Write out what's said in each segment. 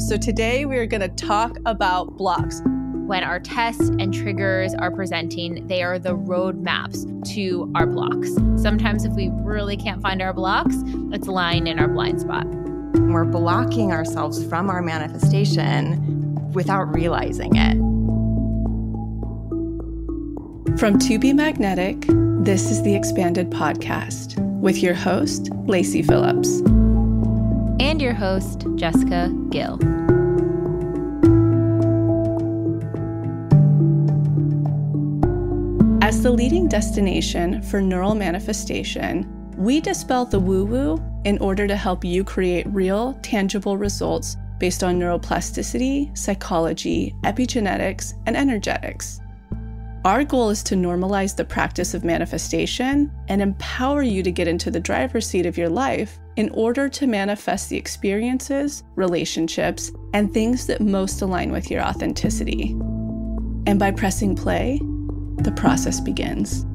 So today we're going to talk about blocks. When our tests and triggers are presenting, they are the roadmaps to our blocks. Sometimes if we really can't find our blocks, it's lying in our blind spot. We're blocking ourselves from our manifestation without realizing it. From To Be Magnetic, this is the Expanded Podcast with your host, Lacy Phillips. And your host, Jessica Gill. As the leading destination for neural manifestation, we dispel the woo-woo in order to help you create real, tangible results based on neuroplasticity, psychology, epigenetics, and energetics. Our goal is to normalize the practice of manifestation and empower you to get into the driver's seat of your life in order to manifest the experiences, relationships, and things that most align with your authenticity. And by pressing play, the process begins.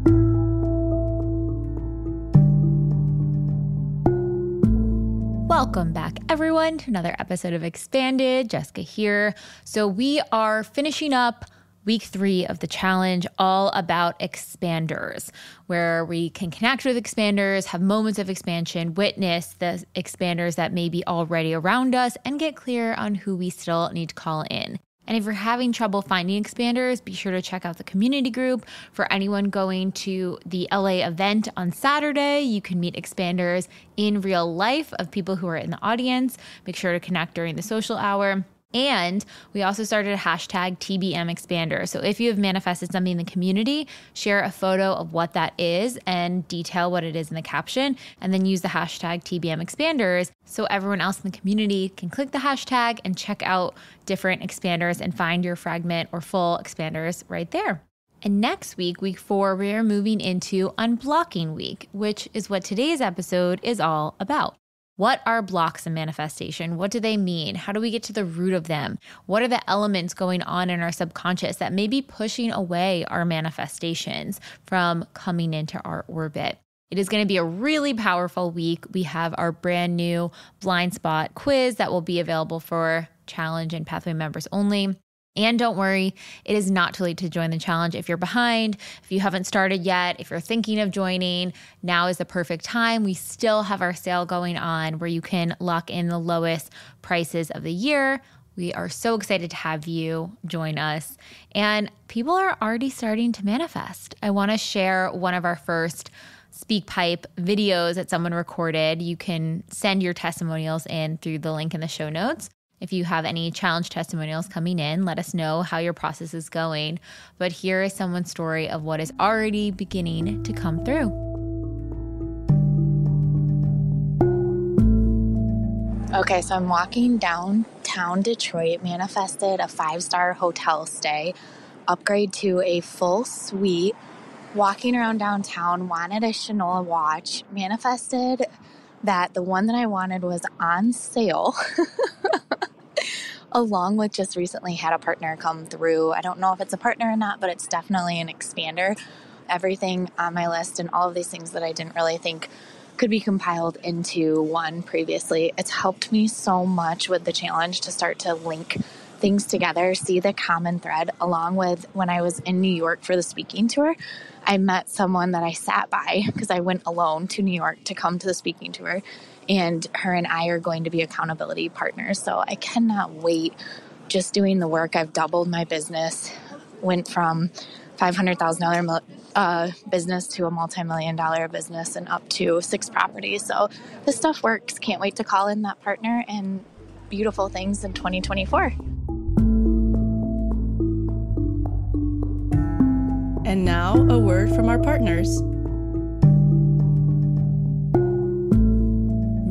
Welcome back, everyone, to another episode of Expanded. Jessica here. So we are finishing up week 3 of the challenge, all about expanders, where we can connect with expanders, have moments of expansion, witness the expanders that may be already around us, and get clear on who we still need to call in. And if you're having trouble finding expanders, be sure to check out the community group. For anyone going to the LA event on Saturday, you can meet expanders in real life of people who are in the audience. Make sure to connect during the social hour. And we also started a hashtag TBM Expander. So if you have manifested something in the community, share a photo of what that is and detail what it is in the caption, and then use the hashtag TBM Expanders so everyone else in the community can click the hashtag and check out different expanders and find your fragment or full expanders right there. And next week, week 4, we are moving into Unblocking week, which is what today's episode is all about. What are blocks in manifestation? What do they mean? How do we get to the root of them? What are the elements going on in our subconscious that may be pushing away our manifestations from coming into our orbit? It is going to be a really powerful week. We have our brand new blind spot quiz that will be available for challenge and pathway members only. And don't worry, it is not too late to join the challenge. If you're behind, if you haven't started yet, if you're thinking of joining, now is the perfect time. We still have our sale going on where you can lock in the lowest prices of the year. We are so excited to have you join us. And people are already starting to manifest. I want to share one of our first SpeakPipe videos that someone recorded. You can send your testimonials in through the link in the show notes. If you have any challenge testimonials coming in, let us know how your process is going. But here is someone's story of what is already beginning to come through. Okay, so I'm walking downtown Detroit, manifested a 5-star hotel stay, upgrade to a full suite, walking around downtown, wanted a Janelle watch, manifested that the one that I wanted was on sale. Along with just recently had a partner come through. I don't know if it's a partner or not, but it's definitely an expander. Everything on my list and all of these things that I didn't really think could be compiled into one previously. It's helped me so much with the challenge to start to link things together, see the common thread, along with when I was in New York for the speaking tour. I met someone that I sat by because I went alone to New York to come to the speaking tour. And her and I are going to be accountability partners. So I cannot wait just doing the work. I've doubled my business, went from $500,000 business to a multi-million-dollar business and up to 6 properties. So this stuff works. Can't wait to call in that partner and beautiful things in 2024. And now a word from our partners.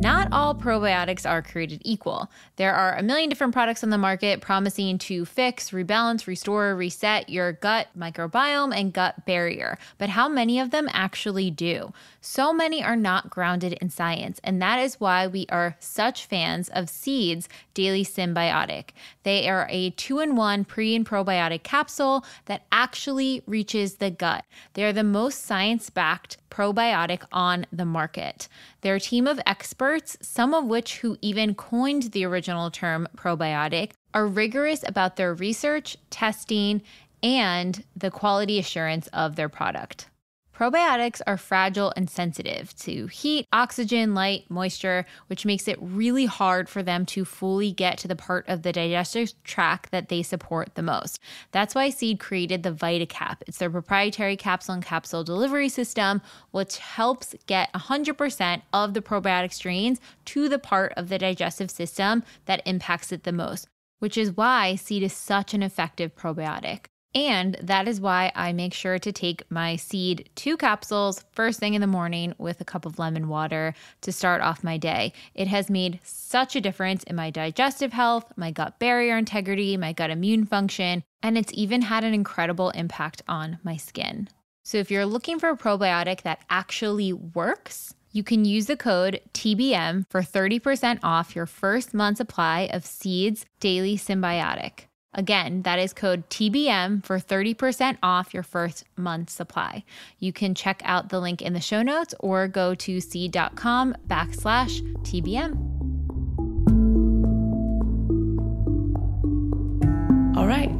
Not all probiotics are created equal. There are a million different products on the market promising to fix, rebalance, restore, reset your gut microbiome and gut barrier. But how many of them actually do? So many are not grounded in science, and that is why we are such fans of Seed's Daily Symbiotic. They are a 2-in-1 pre and probiotic capsule that actually reaches the gut. They are the most science-backed probiotic on the market. Their team of experts, some of which who even coined the original term probiotic, are rigorous about their research, testing, and the quality assurance of their product. Probiotics are fragile and sensitive to heat, oxygen, light, moisture, which makes it really hard for them to fully get to the part of the digestive tract that they support the most. That's why Seed created the VitaCap. It's their proprietary capsule delivery system, which helps get 100% of the probiotic strains to the part of the digestive system that impacts it the most, which is why Seed is such an effective probiotic. And that is why I make sure to take my Seed 2 capsules first thing in the morning with a cup of lemon water to start off my day. It has made such a difference in my digestive health, my gut barrier integrity, my gut immune function, and it's even had an incredible impact on my skin. So if you're looking for a probiotic that actually works, you can use the code TBM for 30% off your first month supply of Seed's Daily Symbiotic. Again, that is code TBM for 30% off your first month supply. You can check out the link in the show notes or go to seed.com/TBM. All right,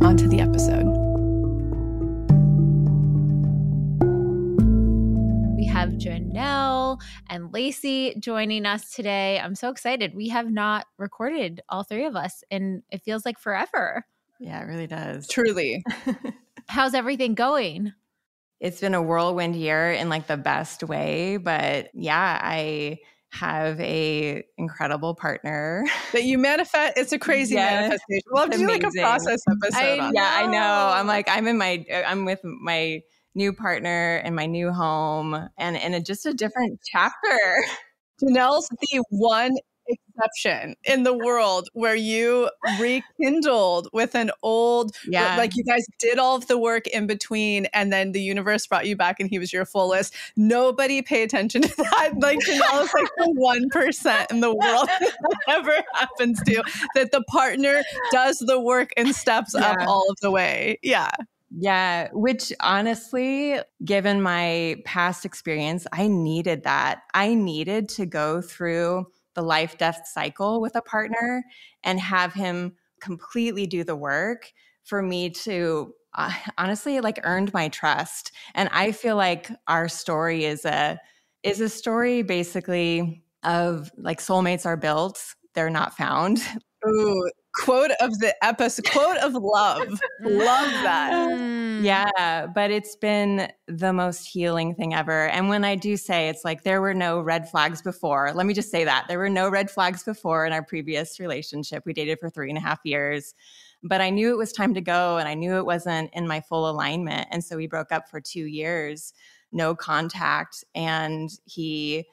on to the episode. We have Janelle and Lacy joining us today. I'm so excited. We have not recorded, all three of us, and it feels like forever. Yeah, it really does. Truly. How's everything going? It's been a whirlwind year in like the best way, but yeah, I have a incredible partner That you manifest. It's a crazy manifestation. We'll have to do like a process episode on Yeah, I know. I'm with my new partner and my new home and just a different chapter. Janelle's the one exception in the world where you rekindled with an old, like you guys did all of the work in between and then the universe brought you back and he was your full list. Nobody pay attention to that. Like Janelle is like the 1% in the world that ever happens to, that the partner does the work and steps up all of the way. Yeah. Yeah, which honestly, given my past experience, I needed that. I needed to go through the life-death cycle with a partner and have him completely do the work for me to honestly like earned my trust. And I feel like our story is a story basically of like soulmates are built, they're not found. Ooh, quote of the episode, quote of love. Love that. Yeah, but it's been the most healing thing ever. And when I do say it's like there were no red flags before, let me just say that. There were no red flags before in our previous relationship. We dated for 3.5 years, but I knew it was time to go and I knew it wasn't in my full alignment. And so we broke up for 2 years, no contact. And he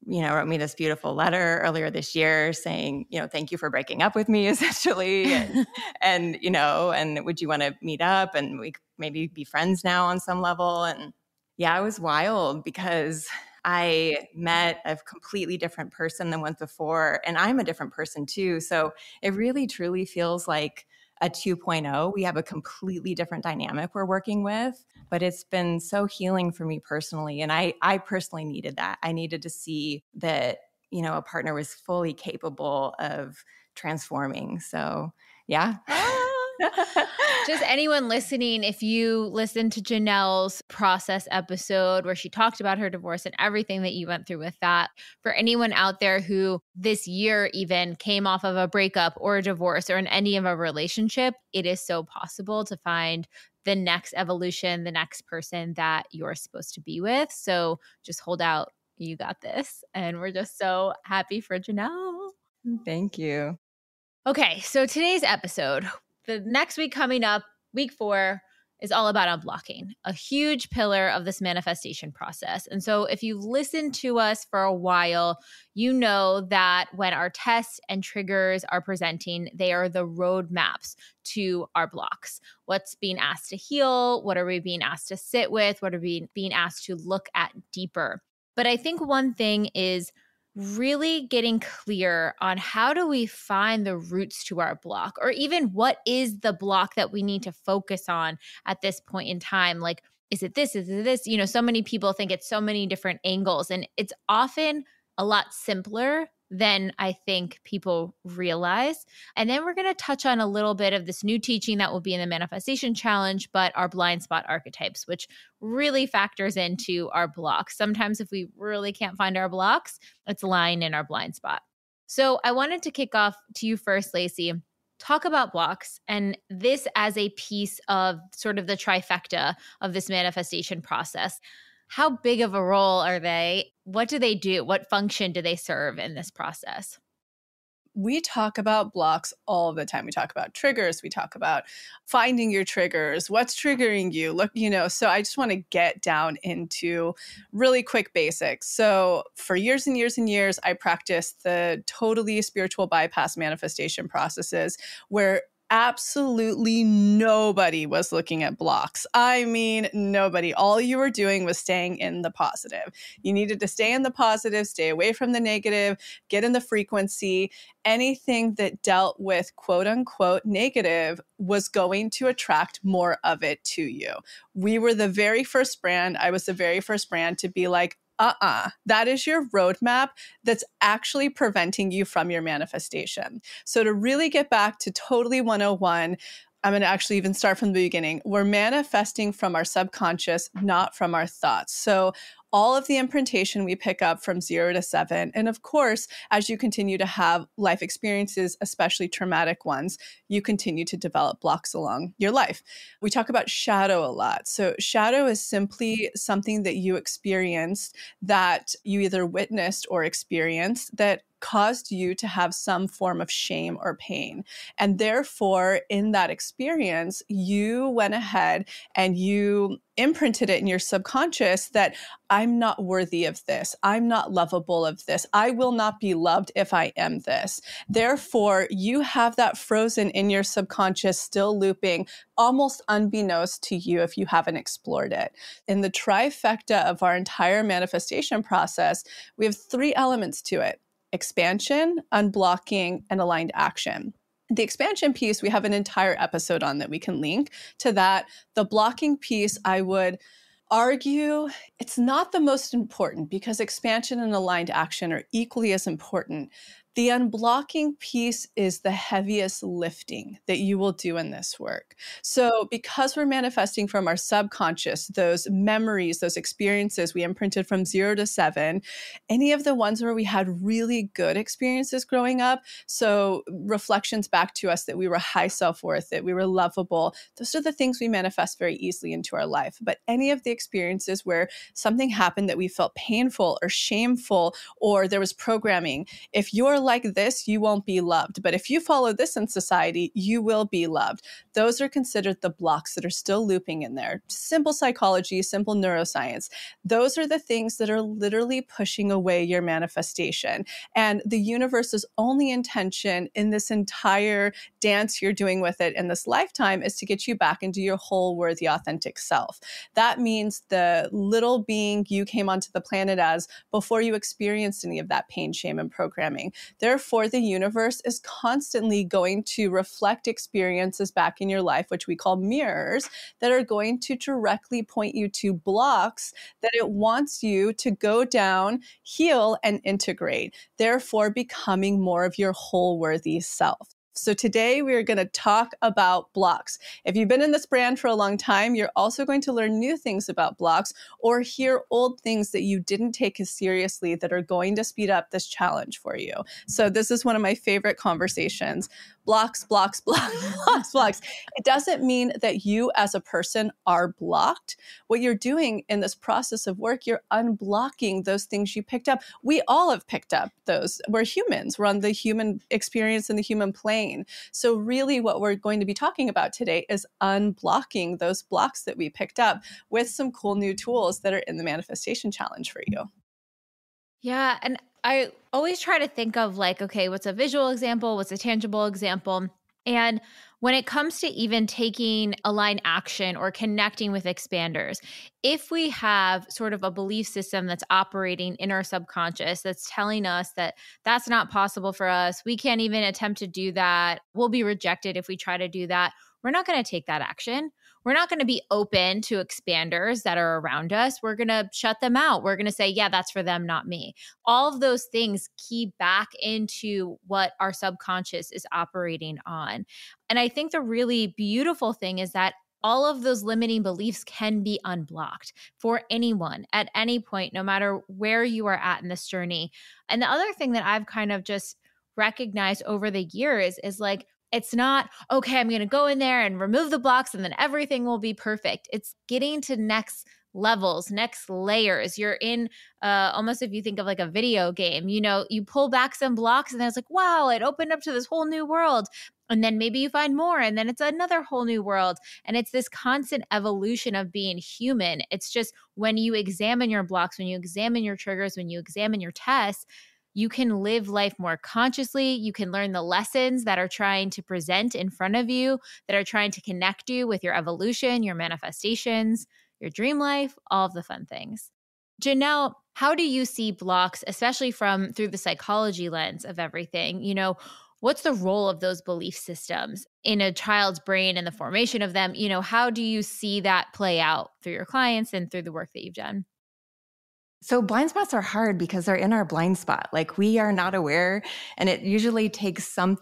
wrote me this beautiful letter earlier this year saying, thank you for breaking up with me, essentially. And would you want to meet up and we maybe be friends now on some level? And yeah, it was wild because I met a completely different person than once before. And I'm a different person too. So it really, truly feels like a 2.0. We have a completely different dynamic we're working with, but it's been so healing for me personally. And I personally needed that. I needed to see that, a partner was fully capable of transforming. So yeah. Just anyone listening, if you listen to Janelle's process episode where she talked about her divorce and everything that you went through with that, for anyone out there who this year even came off of a breakup or a divorce or in any of a relationship, it is so possible to find the next evolution, the next person that you're supposed to be with. So just hold out. You got this. And we're just so happy for Janelle. Thank you. Okay, so today's episode, the next week coming up, week 4, is all about unblocking, a huge pillar of this manifestation process. And so if you've listened to us for a while, you know that when our tests and triggers are presenting, they are the roadmaps to our blocks. What's being asked to heal? What are we being asked to sit with? What are we being asked to look at deeper? But I think one thing is really getting clear on how do we find the roots to our block, or even what is the block that we need to focus on at this point in time? Like, is it this? Is it this? So many people think it's so many different angles, and it's often a lot simpler than I think people realize. And then we're going to touch on a little bit of this new teaching that will be in the manifestation challenge, but our blind spot archetypes, which really factors into our blocks. Sometimes if we really can't find our blocks, it's lying in our blind spot. So I wanted to kick off to you first, Lacy. Talk about blocks and this as a piece of sort of the trifecta of this manifestation process. How big of a role are they? What do they do? What function do they serve in this process? We talk about blocks all the time. We talk about triggers. We talk about finding your triggers, what's triggering you. Look, so I just want to get down into really quick basics. So for years and years and years, I practiced the totally spiritual bypass manifestation processes where absolutely nobody was looking at blocks. I mean, nobody. All you were doing was staying in the positive. You needed to stay in the positive, stay away from the negative, get in the frequency. Anything that dealt with quote unquote negative was going to attract more of it to you. We were the very first brand. I was the very first brand to be like, that is your roadmap that's actually preventing you from your manifestation. So to really get back to totally 101, I'm going to actually even start from the beginning. We're manifesting from our subconscious, not from our thoughts. So all of the imprintation we pick up from 0 to 7. And of course, as you continue to have life experiences, especially traumatic ones, you continue to develop blocks along your life. We talk about shadow a lot. So shadow is simply something that you experienced that you either witnessed or experienced that caused you to have some form of shame or pain. And therefore, in that experience, you went ahead and you imprinted it in your subconscious that I'm not worthy of this. I'm not lovable of this. I will not be loved if I am this. Therefore, you have that frozen in your subconscious, still looping, almost unbeknownst to you if you haven't explored it. In the trifecta of our entire manifestation process, we have 3 elements to it: expansion, unblocking, and aligned action. The expansion piece, we have an entire episode on that we can link to that. The blocking piece, I would argue it's not the most important because expansion and aligned action are equally as important. The unblocking piece is the heaviest lifting that you will do in this work. So because we're manifesting from our subconscious, those memories, those experiences we imprinted from 0 to 7, any of the ones where we had really good experiences growing up, so reflections back to us that we were high self-worth, that we were lovable, those are the things we manifest very easily into our life. But any of the experiences where something happened that we felt painful or shameful, or there was programming, if you're like this, you won't be loved. But if you follow this in society, you will be loved. Those are considered the blocks that are still looping in there. Simple psychology, simple neuroscience. Those are the things that are literally pushing away your manifestation. And the universe's only intention in this entire dance you're doing with it in this lifetime is to get you back into your whole, worthy, authentic self. That means the little being you came onto the planet as before you experienced any of that pain, shame, and programming. Therefore, the universe is constantly going to reflect experiences back in your life, which we call mirrors, that are going to directly point you to blocks that it wants you to go down, heal, and integrate, therefore becoming more of your whole worthy self. So today we are going to talk about blocks. If you've been in this brand for a long time, you're also going to learn new things about blocks or hear old things that you didn't take as seriously that are going to speed up this challenge for you. So this is one of my favorite conversations. Blocks, blocks, blocks, blocks, blocks. It doesn't mean that you as a person are blocked. What you're doing in this process of work, you're unblocking those things you picked up. We all have picked up those. We're humans. We're on the human experience and the human plane. So really what we're going to be talking about today is unblocking those blocks that we picked up with some cool new tools that are in the manifestation challenge for you. Yeah. And I always try to think of like, okay, what's a visual example? What's a tangible example? And when it comes to even taking aligned action or connecting with expanders, if we have sort of a belief system that's operating in our subconscious, that's telling us that that's not possible for us, we can't even attempt to do that, we'll be rejected if we try to do that, we're not going to take that action. we're not going to be open to expanders that are around us. We're going to shut them out. We're going to say, yeah, that's for them, not me. All of those things key back into what our subconscious is operating on. And I think the really beautiful thing is that all of those limiting beliefs can be unblocked for anyone at any point, no matter where you are at in this journey. And the other thing that I've kind of just recognized over the years is like, it's not, okay, I'm going to go in there and remove the blocks and then everything will be perfect. It's getting to next levels, next layers. You're in almost, if you think of like a video game, you know, you pull back some blocks and then it's like, wow, it opened up to this whole new world. And then maybe you find more and then it's another whole new world. And it's this constant evolution of being human. It's just when you examine your blocks, when you examine your triggers, when you examine your tests, you can live life more consciously. You can learn the lessons that are trying to present in front of you, that are trying to connect you with your evolution, your manifestations, your dream life, all of the fun things. Janelle, how do you see blocks, especially through the psychology lens of everything? You know, what's the role of those belief systems in a child's brain and the formation of them? You know, how do you see that play out through your clients and through the work that you've done? So blind spots are hard because they're in our blind spot. Like we are not aware, and it usually takes some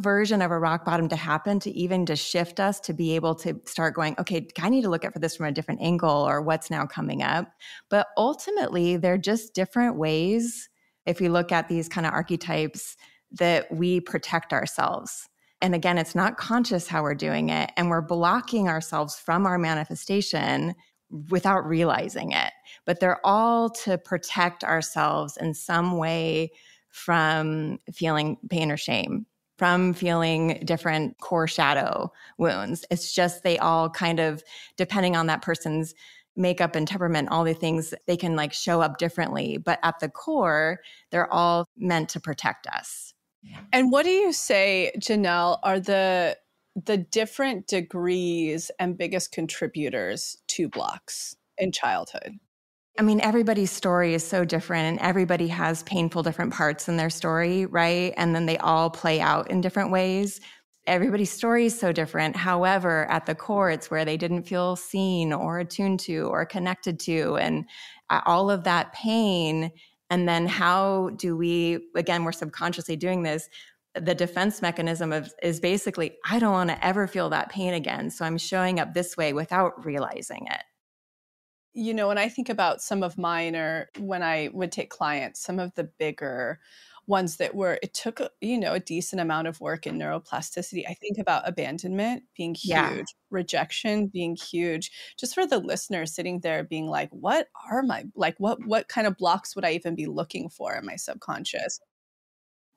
version of a rock bottom to happen to even just shift us to be able to start going, okay, I need to look at this from a different angle or what's now coming up. But ultimately, they're just different ways, if we look at these kind of archetypes, that we protect ourselves. And again, it's not conscious how we're doing it, and we're blocking ourselves from our manifestation without realizing it. But they're all to protect ourselves in some way from feeling pain or shame, from feeling different core shadow wounds. It's just they all kind of, depending on that person's makeup and temperament, all the things, they can like show up differently. But at the core, they're all meant to protect us. And what do you say, Janelle, are the different degrees and biggest contributors to blocks in childhood? I mean, everybody's story is so different and everybody has painful different parts in their story, right? And then they all play out in different ways. Everybody's story is so different. However, at the core, it's where they didn't feel seen or attuned to or connected to, and all of that pain. And then how do we, again, we're subconsciously doing this. The defense mechanism is basically, I don't want to ever feel that pain again. So I'm showing up this way without realizing it. You know, when I think about some of mine, or when I would take clients, some of the bigger ones it took, a decent amount of work in neuroplasticity. I think about abandonment being huge, rejection being huge, just for the listener sitting there being like, what kind of blocks would I even be looking for in my subconscious?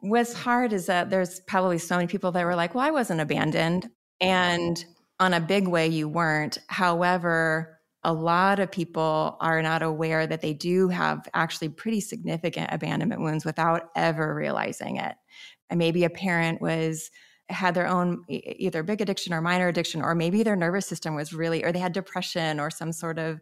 What's hard is that there's probably so many people that were like, well, I wasn't abandoned. And on a big way, you weren't. However, a lot of people are not aware that they do have actually pretty significant abandonment wounds without ever realizing it. And maybe a parent had their own either big addiction or minor addiction, or maybe their nervous system was really, or they had depression or some sort of,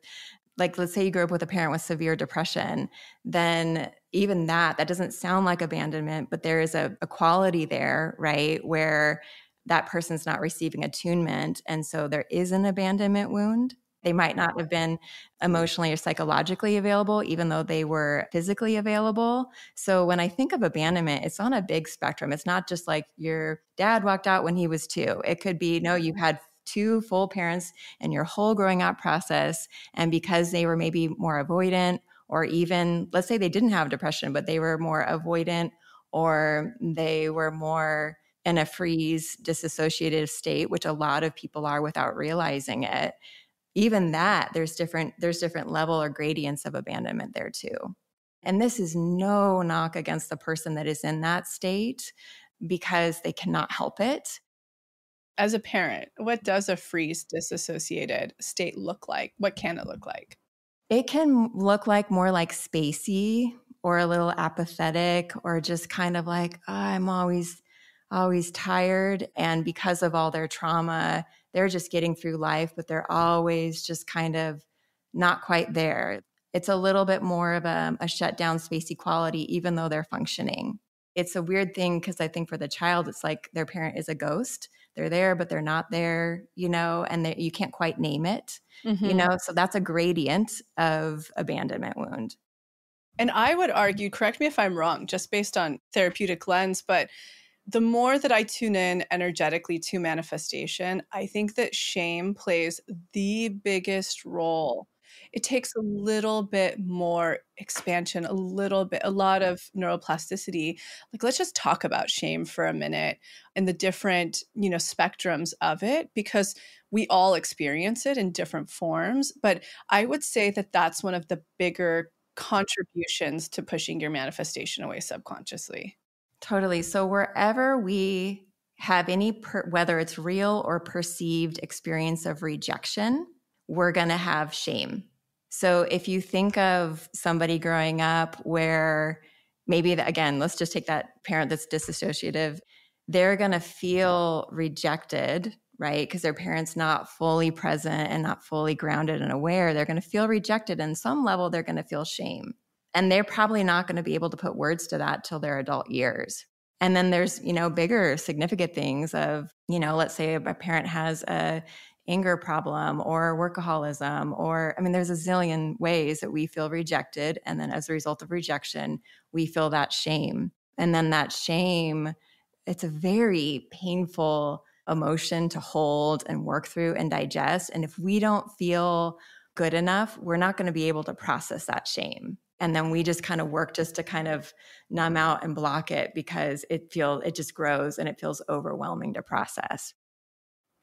like, let's say you grew up with a parent with severe depression, then even that doesn't sound like abandonment, but there is a quality there, right? Where that person's not receiving attunement. And so there is an abandonment wound. They might not have been emotionally or psychologically available, even though they were physically available. So when I think of abandonment, it's on a big spectrum. It's not just like your dad walked out when he was 2. It could be, no, you had 2 full parents in your whole growing up process. And because they were maybe more avoidant, or even, let's say they didn't have depression, but they were more avoidant, or they were more in a freeze, disassociative state, which a lot of people are without realizing it. Even that, there's different level or gradients of abandonment there too. And this is no knock against the person that is in that state, because they cannot help it. As a parent, what does a freeze disassociated state look like? What can it look like? It can look like more like spacey, or a little apathetic, or just kind of like, oh, I'm always tired. And because of all their trauma, they're just getting through life, but they're always just kind of not quite there. It's a little bit more of a shut down, spacey quality, even though they're functioning. it's a weird thing because I think for the child, it's like their parent is a ghost. They're there, but they're not there, and you can't quite name it, so that's a gradient of abandonment wound. And I would argue, correct me if I'm wrong, just based on therapeutic lens, but the more that I tune in energetically to manifestation, I think that shame plays the biggest role. It takes a little bit more expansion, a lot of neuroplasticity. Like, let's just talk about shame for a minute and the different, spectrums of it, because we all experience it in different forms. But I would say that that's one of the bigger contributions to pushing your manifestation away subconsciously. Totally. So wherever we have any, whether it's real or perceived experience of rejection, we're going to have shame. So if you think of somebody growing up where maybe, again, let's just take that parent that's disassociative, they're going to feel rejected, right? Because their parent's not fully present and not fully grounded and aware. They're going to feel rejected. And some level, they're going to feel shame. And they're probably not going to be able to put words to that till their adult years. And then there's, bigger significant things of, let's say a parent has a anger problem or workaholism, or, there's a zillion ways that we feel rejected. And then as a result of rejection, we feel that shame. And then that shame, it's a very painful emotion to hold and work through and digest. And if we don't feel good enough, we're not going to be able to process that shame. And then we just kind of work just to kind of numb out and block it because it just grows and it feels overwhelming to process.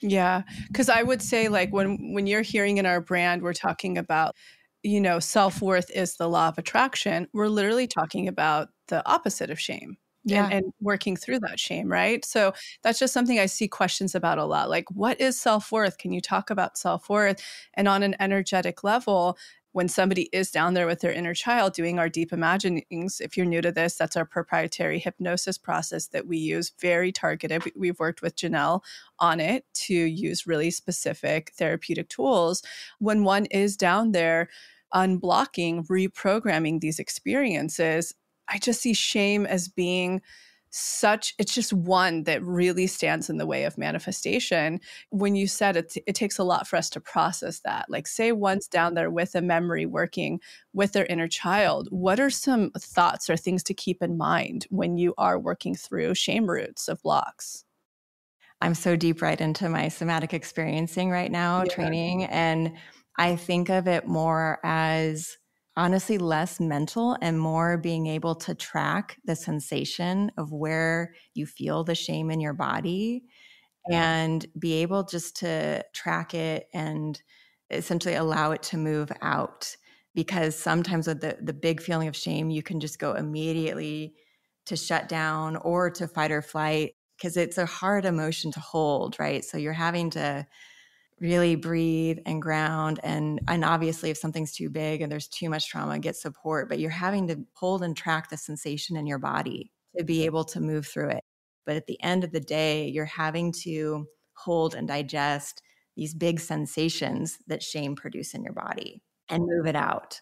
Yeah. Because I would say, like, when you're hearing in our brand, we're talking about, self-worth is the law of attraction. We're literally talking about the opposite of shame. Yeah. And working through that shame, right? So that's just something I see questions about a lot. Like, what is self-worth? Can you talk about self-worth? And on an energetic level, when somebody is down there with their inner child doing our deep imaginings, if you're new to this, that's our proprietary hypnosis process that we use, very targeted. We've worked with Janelle on it to use really specific therapeutic tools. When one is down there unblocking, reprogramming these experiences, I just see shame as being it's just one that really stands in the way of manifestation. When you said it takes a lot for us to process that. Like, say one's down there with a memory working with their inner child, what are some thoughts or things to keep in mind when you are working through shame roots of blocks? I'm so deep right into my somatic experiencing right now, training. And I think of it more as honestly less mental and more being able to track the sensation of where you feel the shame in your body and be able just to track it and essentially allow it to move out. Because sometimes with the big feeling of shame, you can just go immediately to shut down or to fight or flight because it's a hard emotion to hold, right? So you're having to really breathe and ground. And obviously if something's too big and there's too much trauma, get support, but you're having to hold and track the sensation in your body to be able to move through it. But at the end of the day, you're having to hold and digest these big sensations that shame produce in your body and move it out.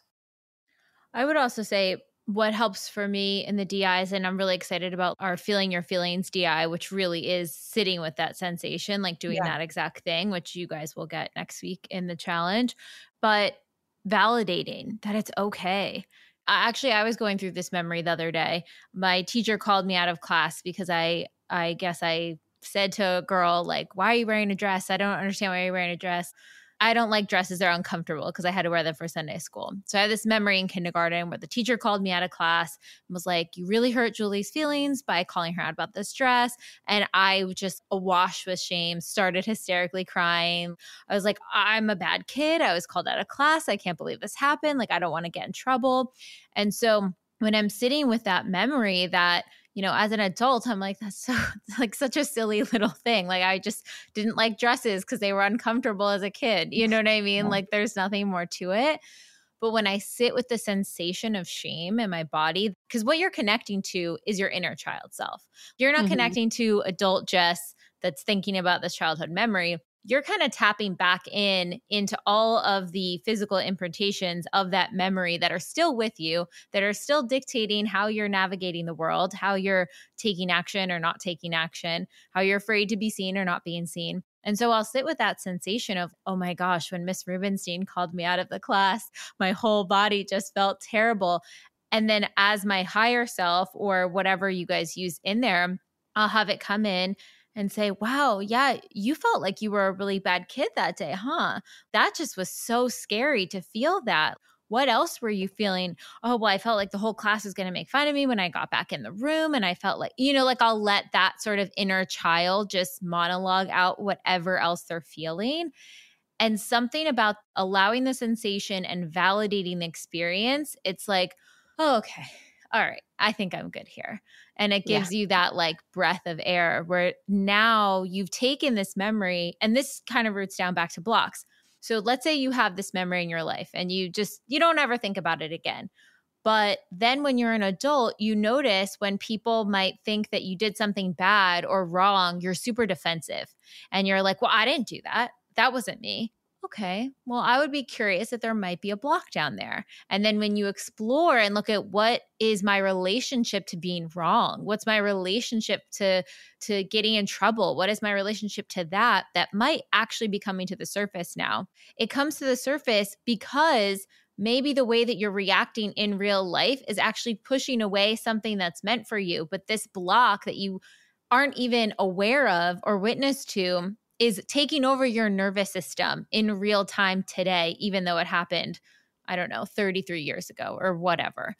I would also say what helps for me in the DIs, and I'm really excited about our Feeling Your Feelings DI, which really is sitting with that sensation, like doing that exact thing, which you guys will get next week in the challenge, but validating that it's okay. Actually, I was going through this memory the other day. My teacher called me out of class because I guess I said to a girl, like, why are you wearing a dress? I don't understand why you're wearing a dress. I don't like dresses. They're uncomfortable because I had to wear them for Sunday school. So I had this memory in kindergarten where the teacher called me out of class and was like, you really hurt Julie's feelings by calling her out about this dress. And I was just awash with shame, started hysterically crying. I was like, I'm a bad kid. I was called out of class. I can't believe this happened. Like, I don't want to get in trouble. And so when I'm sitting with that memory that, as an adult, I'm like, that's so like such a silly little thing. Like, I just didn't like dresses because they were uncomfortable as a kid. You know what I mean? Like, there's nothing more to it. But when I sit with the sensation of shame in my body, because what you're connecting to is your inner child self. You're not connecting to adult Jess that's thinking about this childhood memory. you're kind of tapping back into all of the physical imprintations of that memory that are still with you, that are still dictating how you're navigating the world, how you're taking action or not taking action, how you're afraid to be seen or not being seen. And so I'll sit with that sensation of, oh my gosh, when Miss Rubenstein called me out of the class, my whole body just felt terrible. And then as my higher self or whatever you guys use in there, I'll have it come in and say, wow, yeah, you felt like you were a really bad kid that day, huh? That just was so scary to feel that. What else were you feeling? Oh, well, I felt like the whole class was going to make fun of me when I got back in the room. And I felt like, like I'll let that sort of inner child just monologue out whatever else they're feeling. And something about allowing the sensation and validating the experience, it's like, oh, okay. All right, I think I'm good here. And it gives you that like breath of air where now you've taken this memory, and this kind of roots down back to blocks. So let's say you have this memory in your life and you don't ever think about it again. But then when you're an adult, you notice when people might think that you did something bad or wrong, you're super defensive. And you're like, well, I didn't do that. That wasn't me. Okay, well, I would be curious if there might be a block down there. And then when you explore and look at what is my relationship to being wrong, what's my relationship to getting in trouble, what is my relationship to that might actually be coming to the surface now. It comes to the surface because maybe the way that you're reacting in real life is actually pushing away something that's meant for you. But this block that you aren't even aware of or witness to is taking over your nervous system in real time today, even though it happened, 33 years ago or whatever.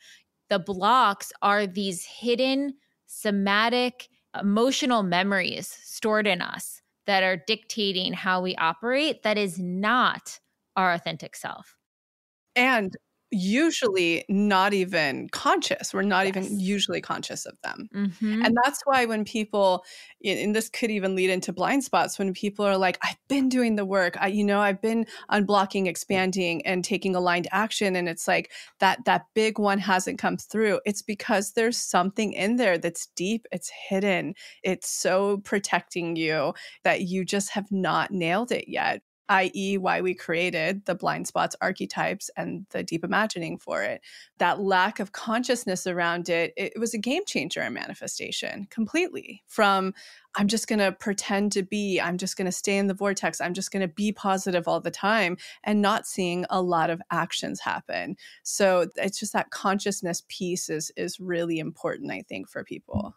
The blocks are these hidden somatic emotional memories stored in us that are dictating how we operate. That is not our authentic self. And usually not even conscious. We're not even usually conscious of them. Mm-hmm. And that's why when people, and this could even lead into blind spots, when people are like, I've been doing the work, I've been unblocking, expanding, and taking aligned action. And it's like that big one hasn't come through. It's because there's something in there that's deep. It's hidden. It's so protecting you that you just have not nailed it yet. i.e. why we created the blind spots archetypes and the deep imagining for it. That lack of consciousness around it, it was a game changer in manifestation completely. From I'm just going to pretend to be, I'm just going to stay in the vortex, I'm just going to be positive all the time, and not seeing a lot of actions happen. So it's just that consciousness piece is really important, I think, for people.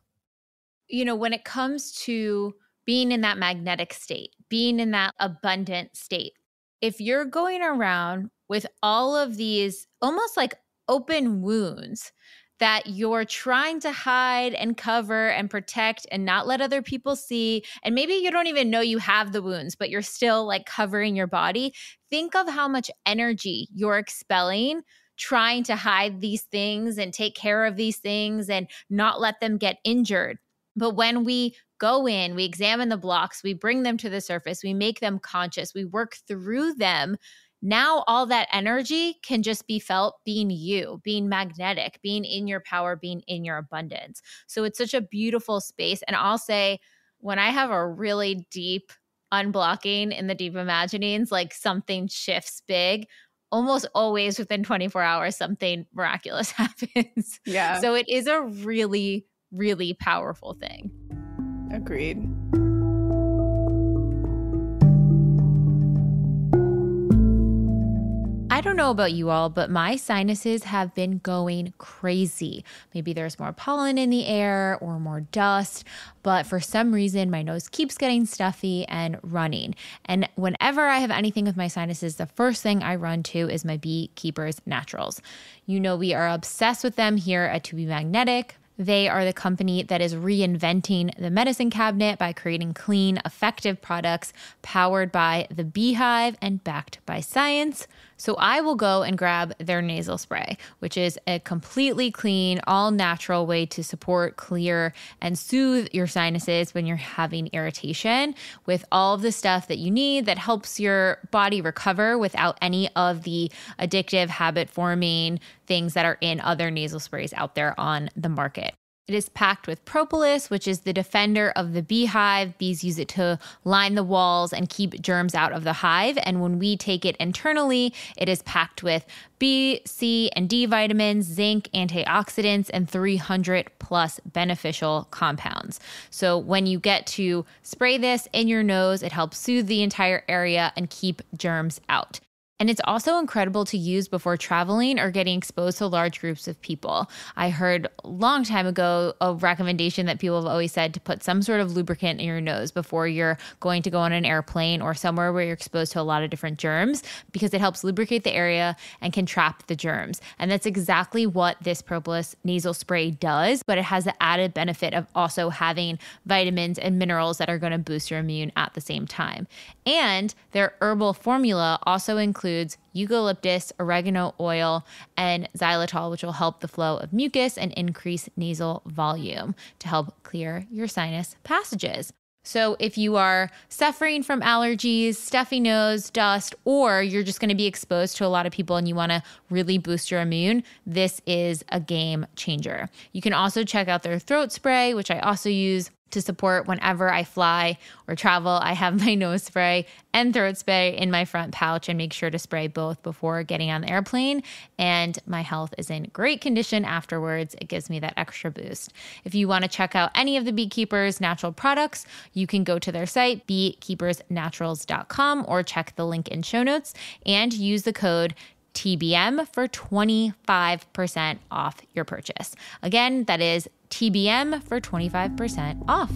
When it comes to being in that magnetic state, being in that abundant state. If you're going around with all of these almost like open wounds that you're trying to hide and cover and protect and not let other people see, and maybe you don't even know you have the wounds, but you're still like covering your body, think of how much energy you're expelling trying to hide these things and take care of these things and not let them get injured. But when we go in, we examine the blocks, we bring them to the surface, we make them conscious, we work through them. Now all that energy can just be felt being you, being magnetic, being in your power, being in your abundance. So it's such a beautiful space. And I'll say, when I have a really deep unblocking in the deep imaginings, like something shifts big, almost always within 24 hours, something miraculous happens. Yeah. So it is a really, really powerful thing. Agreed. I don't know about you all, but my sinuses have been going crazy. Maybe there's more pollen in the air or more dust, but for some reason, my nose keeps getting stuffy and running. And whenever I have anything with my sinuses, the first thing I run to is my Beekeepers Naturals. We are obsessed with them here at To Be Magnetic. They are the company that is reinventing the medicine cabinet by creating clean, effective products powered by the beehive and backed by science. So I will go and grab their nasal spray, which is a completely clean, all natural way to support, clear, and soothe your sinuses when you're having irritation, with all of the stuff that you need that helps your body recover without any of the addictive, habit-forming things that are in other nasal sprays out there on the market. It is packed with propolis, which is the defender of the beehive. Bees use it to line the walls and keep germs out of the hive. And when we take it internally, it is packed with B, C, and D vitamins, zinc, antioxidants, and 300 plus beneficial compounds. So when you get to spray this in your nose, it helps soothe the entire area and keep germs out. And it's also incredible to use before traveling or getting exposed to large groups of people. I heard a long time ago a recommendation that people have always said to put some sort of lubricant in your nose before you're going to go on an airplane or somewhere where you're exposed to a lot of different germs, because it helps lubricate the area and can trap the germs. And that's exactly what this propolis nasal spray does, but it has the added benefit of also having vitamins and minerals that are going to boost your immune at the same time. And their herbal formula also includes eucalyptus, oregano oil, and xylitol, which will help the flow of mucus and increase nasal volume to help clear your sinus passages. So if you are suffering from allergies, stuffy nose, dust, or you're just going to be exposed to a lot of people and you want to really boost your immune, this is a game changer. You can also check out their throat spray, which I also use to support whenever I fly or travel. I have my nose spray and throat spray in my front pouch and make sure to spray both before getting on the airplane. And my health is in great condition afterwards. It gives me that extra boost. If you want to check out any of the Beekeepers natural products, you can go to their site, beekeepersnaturals.com, or check the link in show notes and use the code TBM for 25% off your purchase. Again, that is TBM for 25% off.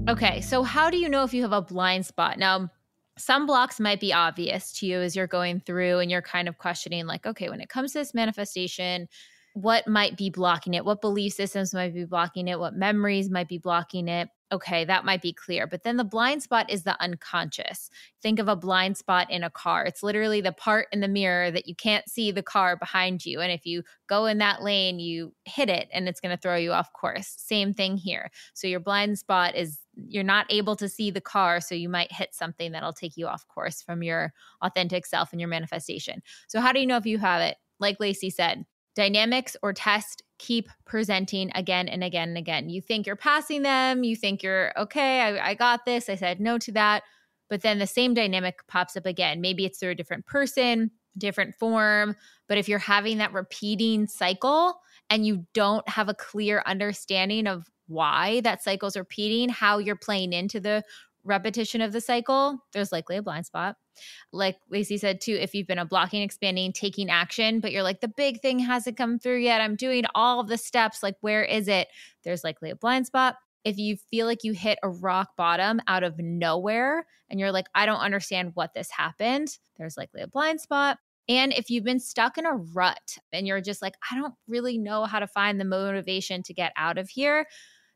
Okay, so how do you know if you have a blind spot? Now, some blocks might be obvious to you as you're going through and you're kind of questioning, like, okay, when it comes to this manifestation, what might be blocking it? What belief systems might be blocking it? What memories might be blocking it? Okay, that might be clear. But then the blind spot is the unconscious. Think of a blind spot in a car. It's literally the part in the mirror that you can't see the car behind you. And if you go in that lane, you hit it and it's going to throw you off course. Same thing here. So your blind spot is you're not able to see the car, so you might hit something that'll take you off course from your authentic self and your manifestation. So how do you know if you have it? Like Lacy said, dynamics or test keep presenting again and again and again. You think you're passing them. You think you're, okay, I got this. I said no to that. But then the same dynamic pops up again. Maybe it's through a different person, different form. But if you're having that repeating cycle and you don't have a clear understanding of why that cycle's repeating, how you're playing into the repetition of the cycle, there's likely a blind spot. Like Lacy said too, if you've been a blocking, expanding, taking action, but you're like, the big thing hasn't come through yet, I'm doing all of the steps, like where is it? There's likely a blind spot. If you feel like you hit a rock bottom out of nowhere and you're like, I don't understand what this happened, there's likely a blind spot. And if you've been stuck in a rut and you're just like, I don't really know how to find the motivation to get out of here,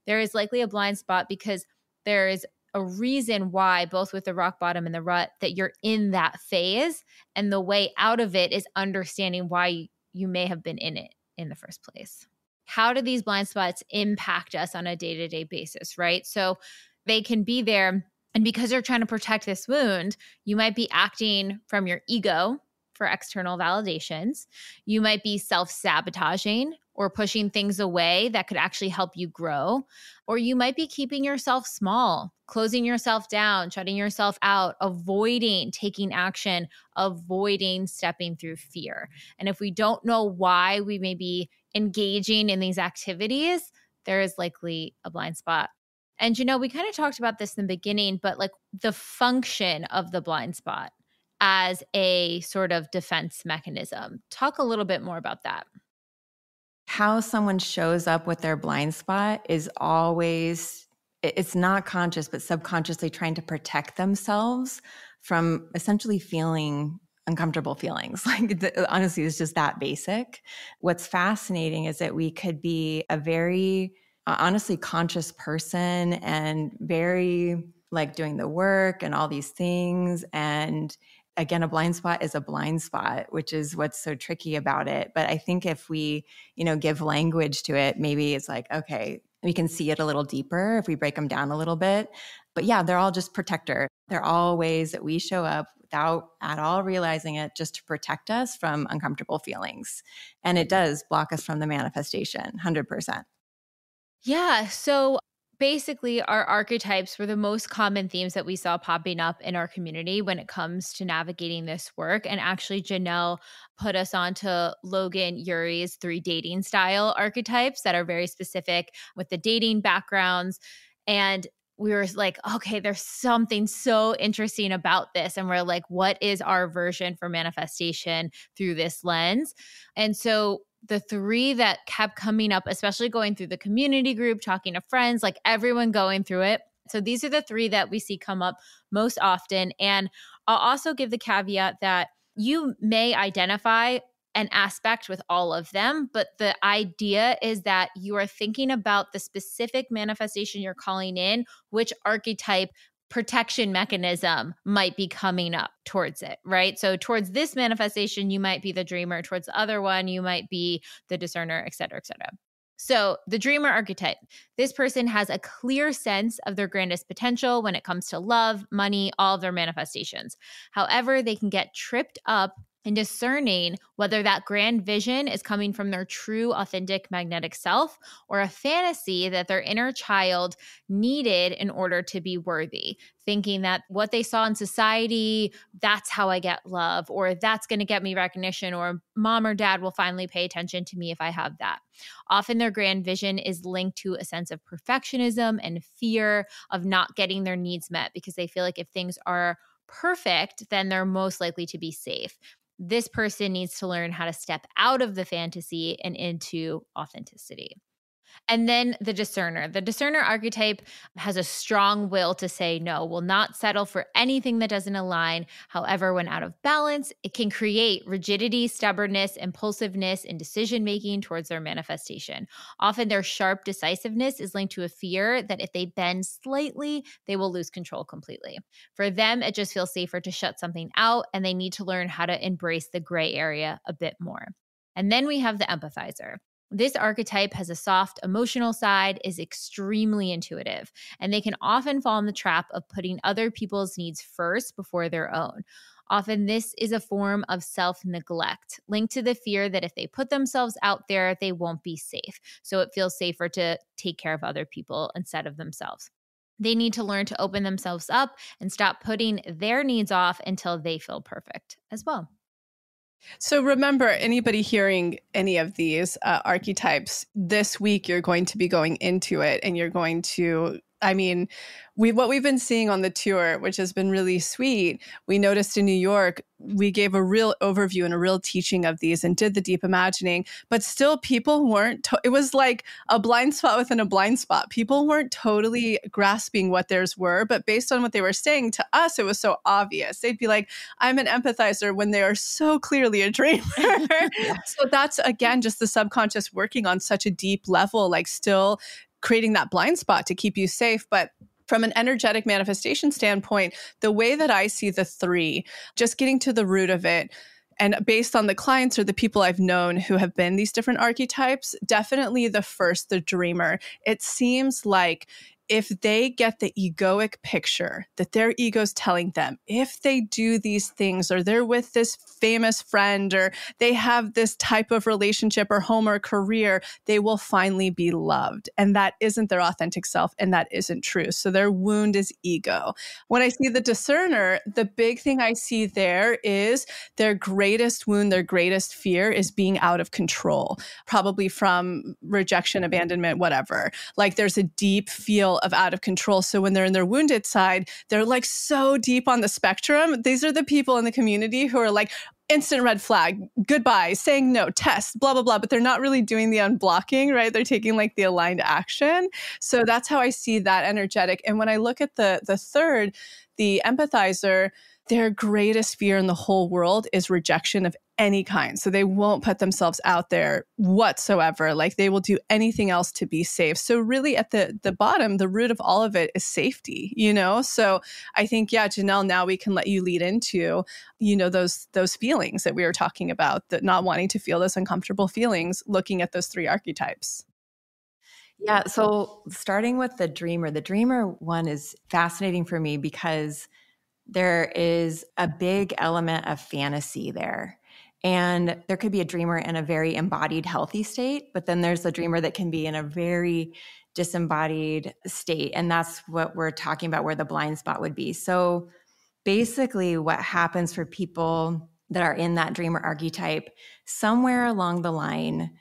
there is likely a blind spot, because there is a reason why, both with the rock bottom and the rut, that you're in that phase. And the way out of it is understanding why you may have been in it in the first place. How do these blind spots impact us on a day-to-day basis, right? So they can be there, and because you're trying to protect this wound, you might be acting from your ego for external validations. You might be self-sabotaging or pushing things away that could actually help you grow. Or you might be keeping yourself small, closing yourself down, shutting yourself out, avoiding taking action, avoiding stepping through fear. And if we don't know why we may be engaging in these activities, there is likely a blind spot. And we kind of talked about this in the beginning, but like the function of the blind spot as a sort of defense mechanism. Talk a little bit more about that. How someone shows up with their blind spot is always, it's not conscious, but subconsciously trying to protect themselves from essentially feeling uncomfortable feelings. Honestly, it's just that basic. What's fascinating is that we could be a very, honestly, conscious person and very like doing the work and all these things. And again, a blind spot is a blind spot, which is what's so tricky about it. But I think if we, give language to it, maybe it's like, okay, We can see it a little deeper if we break them down a little bit. But yeah, they're all just protector. They're all ways that we show up without at all realizing it, just to protect us from uncomfortable feelings. And it does block us from the manifestation, 100%. Yeah. So basically, our archetypes were the most common themes that we saw popping up in our community when it comes to navigating this work. And actually, Janelle put us onto Logan Urie's 3 dating style archetypes that are very specific with the dating backgrounds. And we were like, okay, there's something so interesting about this. And we're like, what is our version for manifestation through this lens? And so the 3 that kept coming up, especially going through the community group, talking to friends, like everyone going through it. So these are the 3 that we see come up most often. And I'll also give the caveat that you may identify an aspect with all of them, but the idea is that you are thinking about the specific manifestation you're calling in, which archetype protection mechanism might be coming up towards it, right? So towards this manifestation, you might be the dreamer. Towards the other one, you might be the discerner, et cetera, et cetera. So the dreamer archetype, this person has a clear sense of their grandest potential when it comes to love, money, all of their manifestations. However, they can get tripped up in discerning whether that grand vision is coming from their true, authentic, magnetic self or a fantasy that their inner child needed in order to be worthy, thinking that what they saw in society, that's how I get love, or that's going to get me recognition, or mom or dad will finally pay attention to me if I have that. Often their grand vision is linked to a sense of perfectionism and fear of not getting their needs met because they feel like if things are perfect, then they're most likely to be safe. This person needs to learn how to step out of the fantasy and into authenticity. And then the discerner. The discerner archetype has a strong will to say no, will not settle for anything that doesn't align. However, when out of balance, it can create rigidity, stubbornness, impulsiveness, and decision-making towards their manifestation. Often their sharp decisiveness is linked to a fear that if they bend slightly, they will lose control completely. For them, it just feels safer to shut something out, and they need to learn how to embrace the gray area a bit more. And then we have the empathizer. This archetype has a soft emotional side, is extremely intuitive, and they can often fall in the trap of putting other people's needs first before their own. Often this is a form of self-neglect, linked to the fear that if they put themselves out there, they won't be safe. So it feels safer to take care of other people instead of themselves. They need to learn to open themselves up and stop putting their needs off until they feel perfect as well. So remember, anybody hearing any of these archetypes, this week you're going to be going into it and you're going to, what we've been seeing on the tour, which has been really sweet, we noticed in New York, we gave a real overview and a real teaching of these and did the deep imagining, but still people weren't, it was like a blind spot within a blind spot. People weren't totally grasping what theirs were, but based on what they were saying to us, it was so obvious. They'd be like, I'm an empathizer when they are so clearly a dreamer. So that's, again, just the subconscious working on such a deep level, like still creating that blind spot to keep you safe. But from an energetic manifestation standpoint, the way that I see the 3, just getting to the root of it, and based on the clients or the people I've known who have been these different archetypes, definitely the first, the dreamer. It seems like if they get the egoic picture that their ego's telling them, if they do these things, or they're with this famous friend, or they have this type of relationship or home or career, they will finally be loved. And that isn't their authentic self, and that isn't true. So their wound is ego. When I see the discerner, the big thing I see there is their greatest wound, their greatest fear is being out of control, probably from rejection, abandonment, whatever. Like there's a deep feel of out of control. So when they're in their wounded side, they're like so deep on the spectrum. These are the people in the community who are like, instant red flag, goodbye, saying no, test, blah, blah, blah. But they're not really doing the unblocking, right? They're taking like the aligned action. So that's how I see that energetic. And when I look at the 3rd, the empathizer, their greatest fear in the whole world is rejection of any kind. So they won't put themselves out there whatsoever. Like they will do anything else to be safe. So really at the bottom, the root of all of it is safety, So I think, yeah, Janelle, now we can let you lead into, those feelings that we were talking about, that not wanting to feel those uncomfortable feelings, looking at those 3 archetypes. Yeah. So starting with the dreamer one is fascinating for me because there is a big element of fantasy there. And there could be a dreamer in a very embodied, healthy state, but then there's a dreamer that can be in a very disembodied state. And that's what we're talking about, where the blind spot would be. So basically, what happens for people that are in that dreamer archetype, somewhere along the line,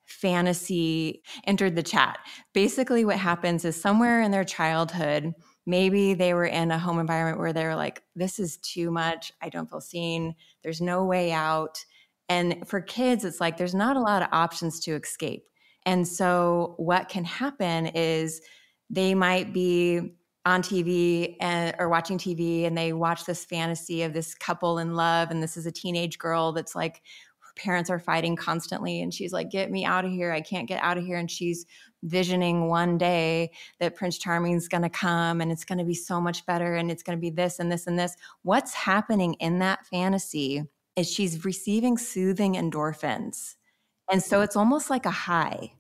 fantasy entered the chat. Basically, what happens is somewhere in their childhood, maybe they were in a home environment where they were like, this is too much. I don't feel seen. There's no way out. And for kids, it's like there's not a lot of options to escape. And so what can happen is they might be on TV or watching TV, and they watch this fantasy of this couple in love. And this is a teenage girl that's like, her parents are fighting constantly. And she's like, get me out of here. I can't get out of here. And she's visioning one day that Prince Charming's going to come and it's going to be so much better. And it's going to be this and this and this. What's happening in that fantasy is she's receiving soothing endorphins. And so it's almost like a high.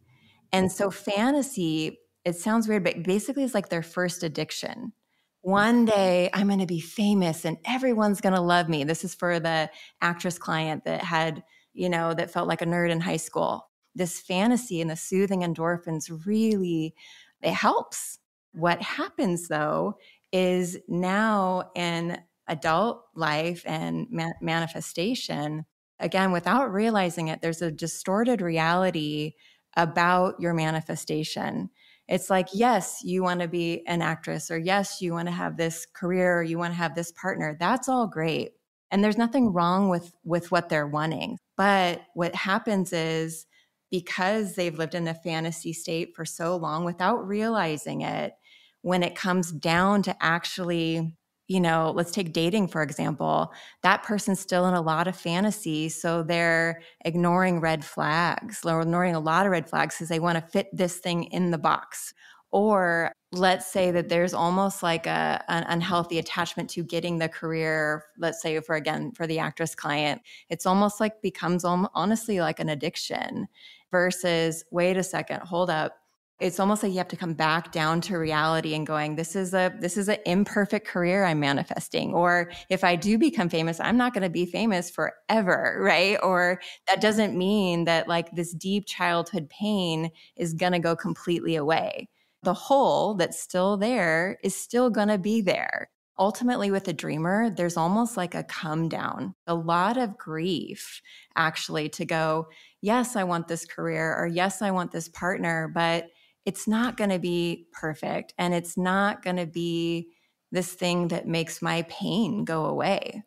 And so fantasy, it sounds weird, but basically it's like their first addiction. One day I'm going to be famous and everyone's going to love me. This is for the actress client that had, that felt like a nerd in high school. This fantasy and the soothing endorphins really, it helps. What happens though is now in adult life and manifestation, again, without realizing it, there's a distorted reality about your manifestation. It's like, yes, you want to be an actress, or yes, you want to have this career, or you want to have this partner. That's all great. And there's nothing wrong with what they're wanting. But what happens is, because they've lived in a fantasy state for so long without realizing it, when it comes down to actually, let's take dating, for example, that person's still in a lot of fantasy. So they're ignoring red flags, or ignoring a lot of red flags because they want to fit this thing in the box. Or let's say that there's almost like an unhealthy attachment to getting the career. Let's say for the actress client, it's almost like becomes honestly like an addiction versus, wait a second, hold up. It's almost like you have to come back down to reality and going, this is an imperfect career I'm manifesting. Or if I do become famous, I'm not going to be famous forever, right? Or that doesn't mean that like this deep childhood pain is going to go completely away. The hole that's still there is still going to be there. Ultimately, with a dreamer, there's almost like a come down, a lot of grief actually to go, yes, I want this career, or yes, I want this partner, but it's not going to be perfect. And it's not going to be this thing that makes my pain go away.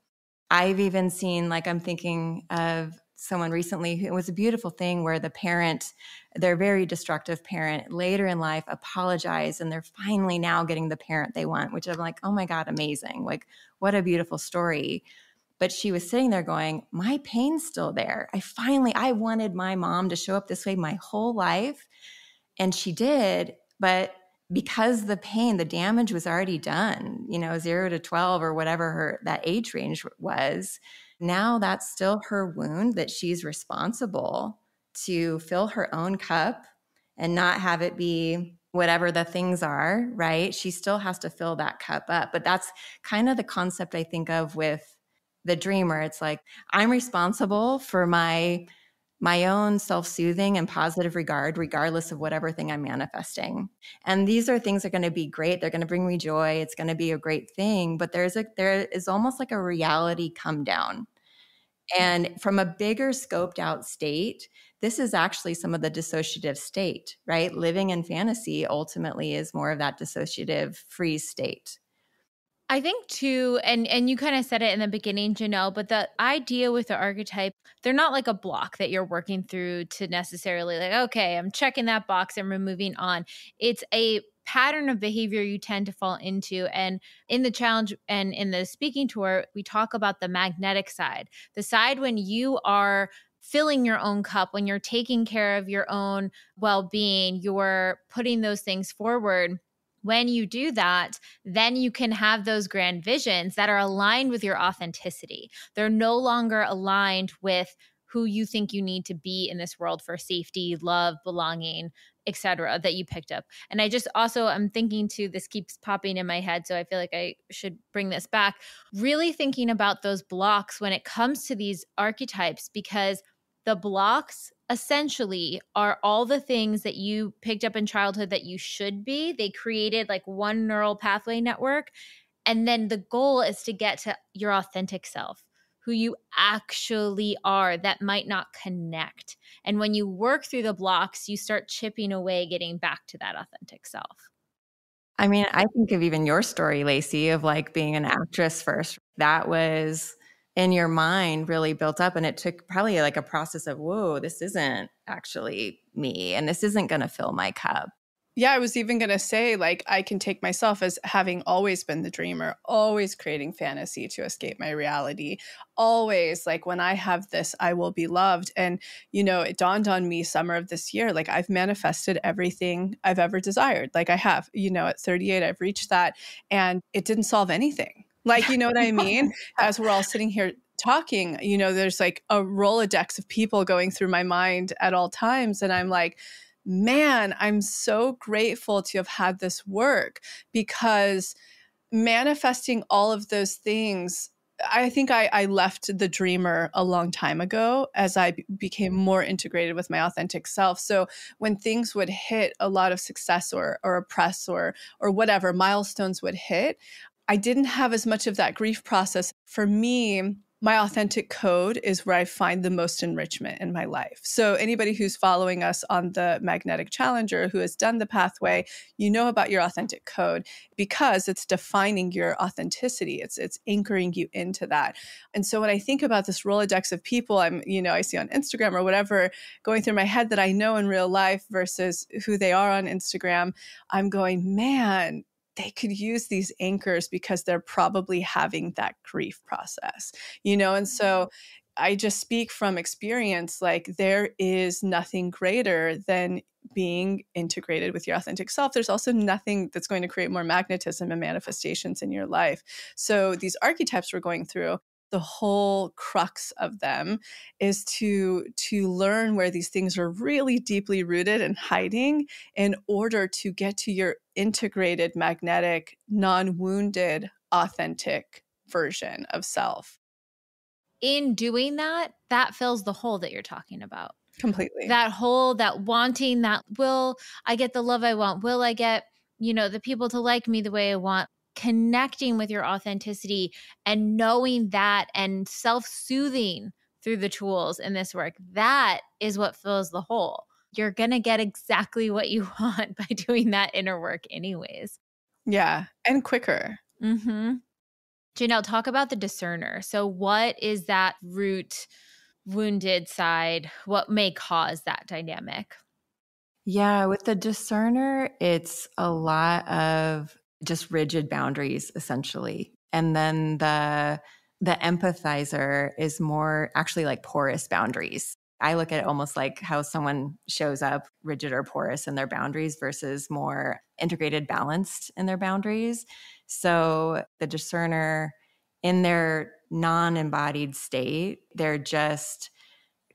I've even seen, like, I'm thinking of someone recently who, it was a beautiful thing where the parent, their very destructive parent, later in life apologized, and they're finally now getting the parent they want, which I'm like, oh my God, amazing. Like, what a beautiful story. But she was sitting there going, my pain's still there. I wanted my mom to show up this way my whole life. And she did, but because the pain, the damage was already done, 0 to 12 or whatever that age range was. Now that's still her wound that she's responsible to fill her own cup and not have it be whatever the things are, right? She still has to fill that cup up. But that's kind of the concept I think of with the dreamer. It's like, I'm responsible for my own self-soothing and positive regard, regardless of whatever thing I'm manifesting. And these are things that are going to be great. They're going to bring me joy. It's going to be a great thing. But there is almost like a reality come down. And from a bigger scoped out state, this is actually some of the dissociative state, right? Living in fantasy ultimately is more of that dissociative freeze state. I think too, and you kind of said it in the beginning, Janelle, but the idea with the archetype, they're not like a block that you're working through to necessarily like, okay, I'm checking that box and we're moving on. It's a pattern of behavior you tend to fall into. And in the challenge and in the speaking tour, we talk about the magnetic side, the side when you are filling your own cup, when you're taking care of your own well-being, you're putting those things forward. When you do that, then you can have those grand visions that are aligned with your authenticity. They're no longer aligned with who you think you need to be in this world for safety, love, belonging, etc., that you picked up. And I just also, I'm thinking too, this keeps popping in my head, so I feel like I should bring this back, really thinking about those blocks when it comes to these archetypes, because the blocks essentially are all the things that you picked up in childhood that you should be. They created like one neural pathway network. And then the goal is to get to your authentic self, who you actually are, that might not connect. And when you work through the blocks, you start chipping away, getting back to that authentic self. I mean, I think of even your story, Lacy, of like being an actress first. That was in your mind really built up. And it took probably like a process of, whoa, this isn't actually me. And this isn't going to fill my cup. Yeah, I was even going to say, like, I can take myself as having always been the dreamer, always creating fantasy to escape my reality. Always, like, when I have this, I will be loved. And, you know, it dawned on me summer of this year, like, I've manifested everything I've ever desired. Like, I have, you know, at 38, I've reached that. And it didn't solve anything. Like, you know what I mean? As we're all sitting here talking, you know, there's like a Rolodex of people going through my mind at all times. And I'm like, man, I'm so grateful to have had this work, because manifesting all of those things, I think I left the dreamer a long time ago as I became more integrated with my authentic self. So when things would hit, a lot of success or a press or whatever milestones would hit, I didn't have as much of that grief process. For me, my authentic code is where I find the most enrichment in my life. So anybody who's following us on the Magnetic Challenger, who has done the pathway, you know about your authentic code, because it's defining your authenticity. It's anchoring you into that. And so when I think about this Rolodex of people I see on Instagram or whatever going through my head that I know in real life versus who they are on Instagram, I'm going, man, they could use these anchors because they're probably having that grief process, And so I just speak from experience, like there is nothing greater than being integrated with your authentic self. There's also nothing that's going to create more magnetism and manifestations in your life. So these archetypes we're going through, the whole crux of them is to learn where these things are really deeply rooted and hiding in order to get to your integrated, magnetic, non-wounded, authentic version of self. In doing that, that fills the hole that you're talking about. Completely. That hole, that wanting, that will I get the love I want? Will I get, the people to like me the way I want? Connecting with your authenticity and knowing that and self-soothing through the tools in this work, that is what fills the hole. You're going to get exactly what you want by doing that inner work anyways. Yeah, and quicker. Mm-hmm. Janelle, talk about the discerner. So what is that root wounded side? What may cause that dynamic? Yeah, with the discerner, it's a lot of just rigid boundaries, essentially. And then the empathizer is more actually like porous boundaries. I look at it almost like how someone shows up rigid or porous in their boundaries versus more integrated, balanced in their boundaries. So the discerner, in their non-embodied state, they're just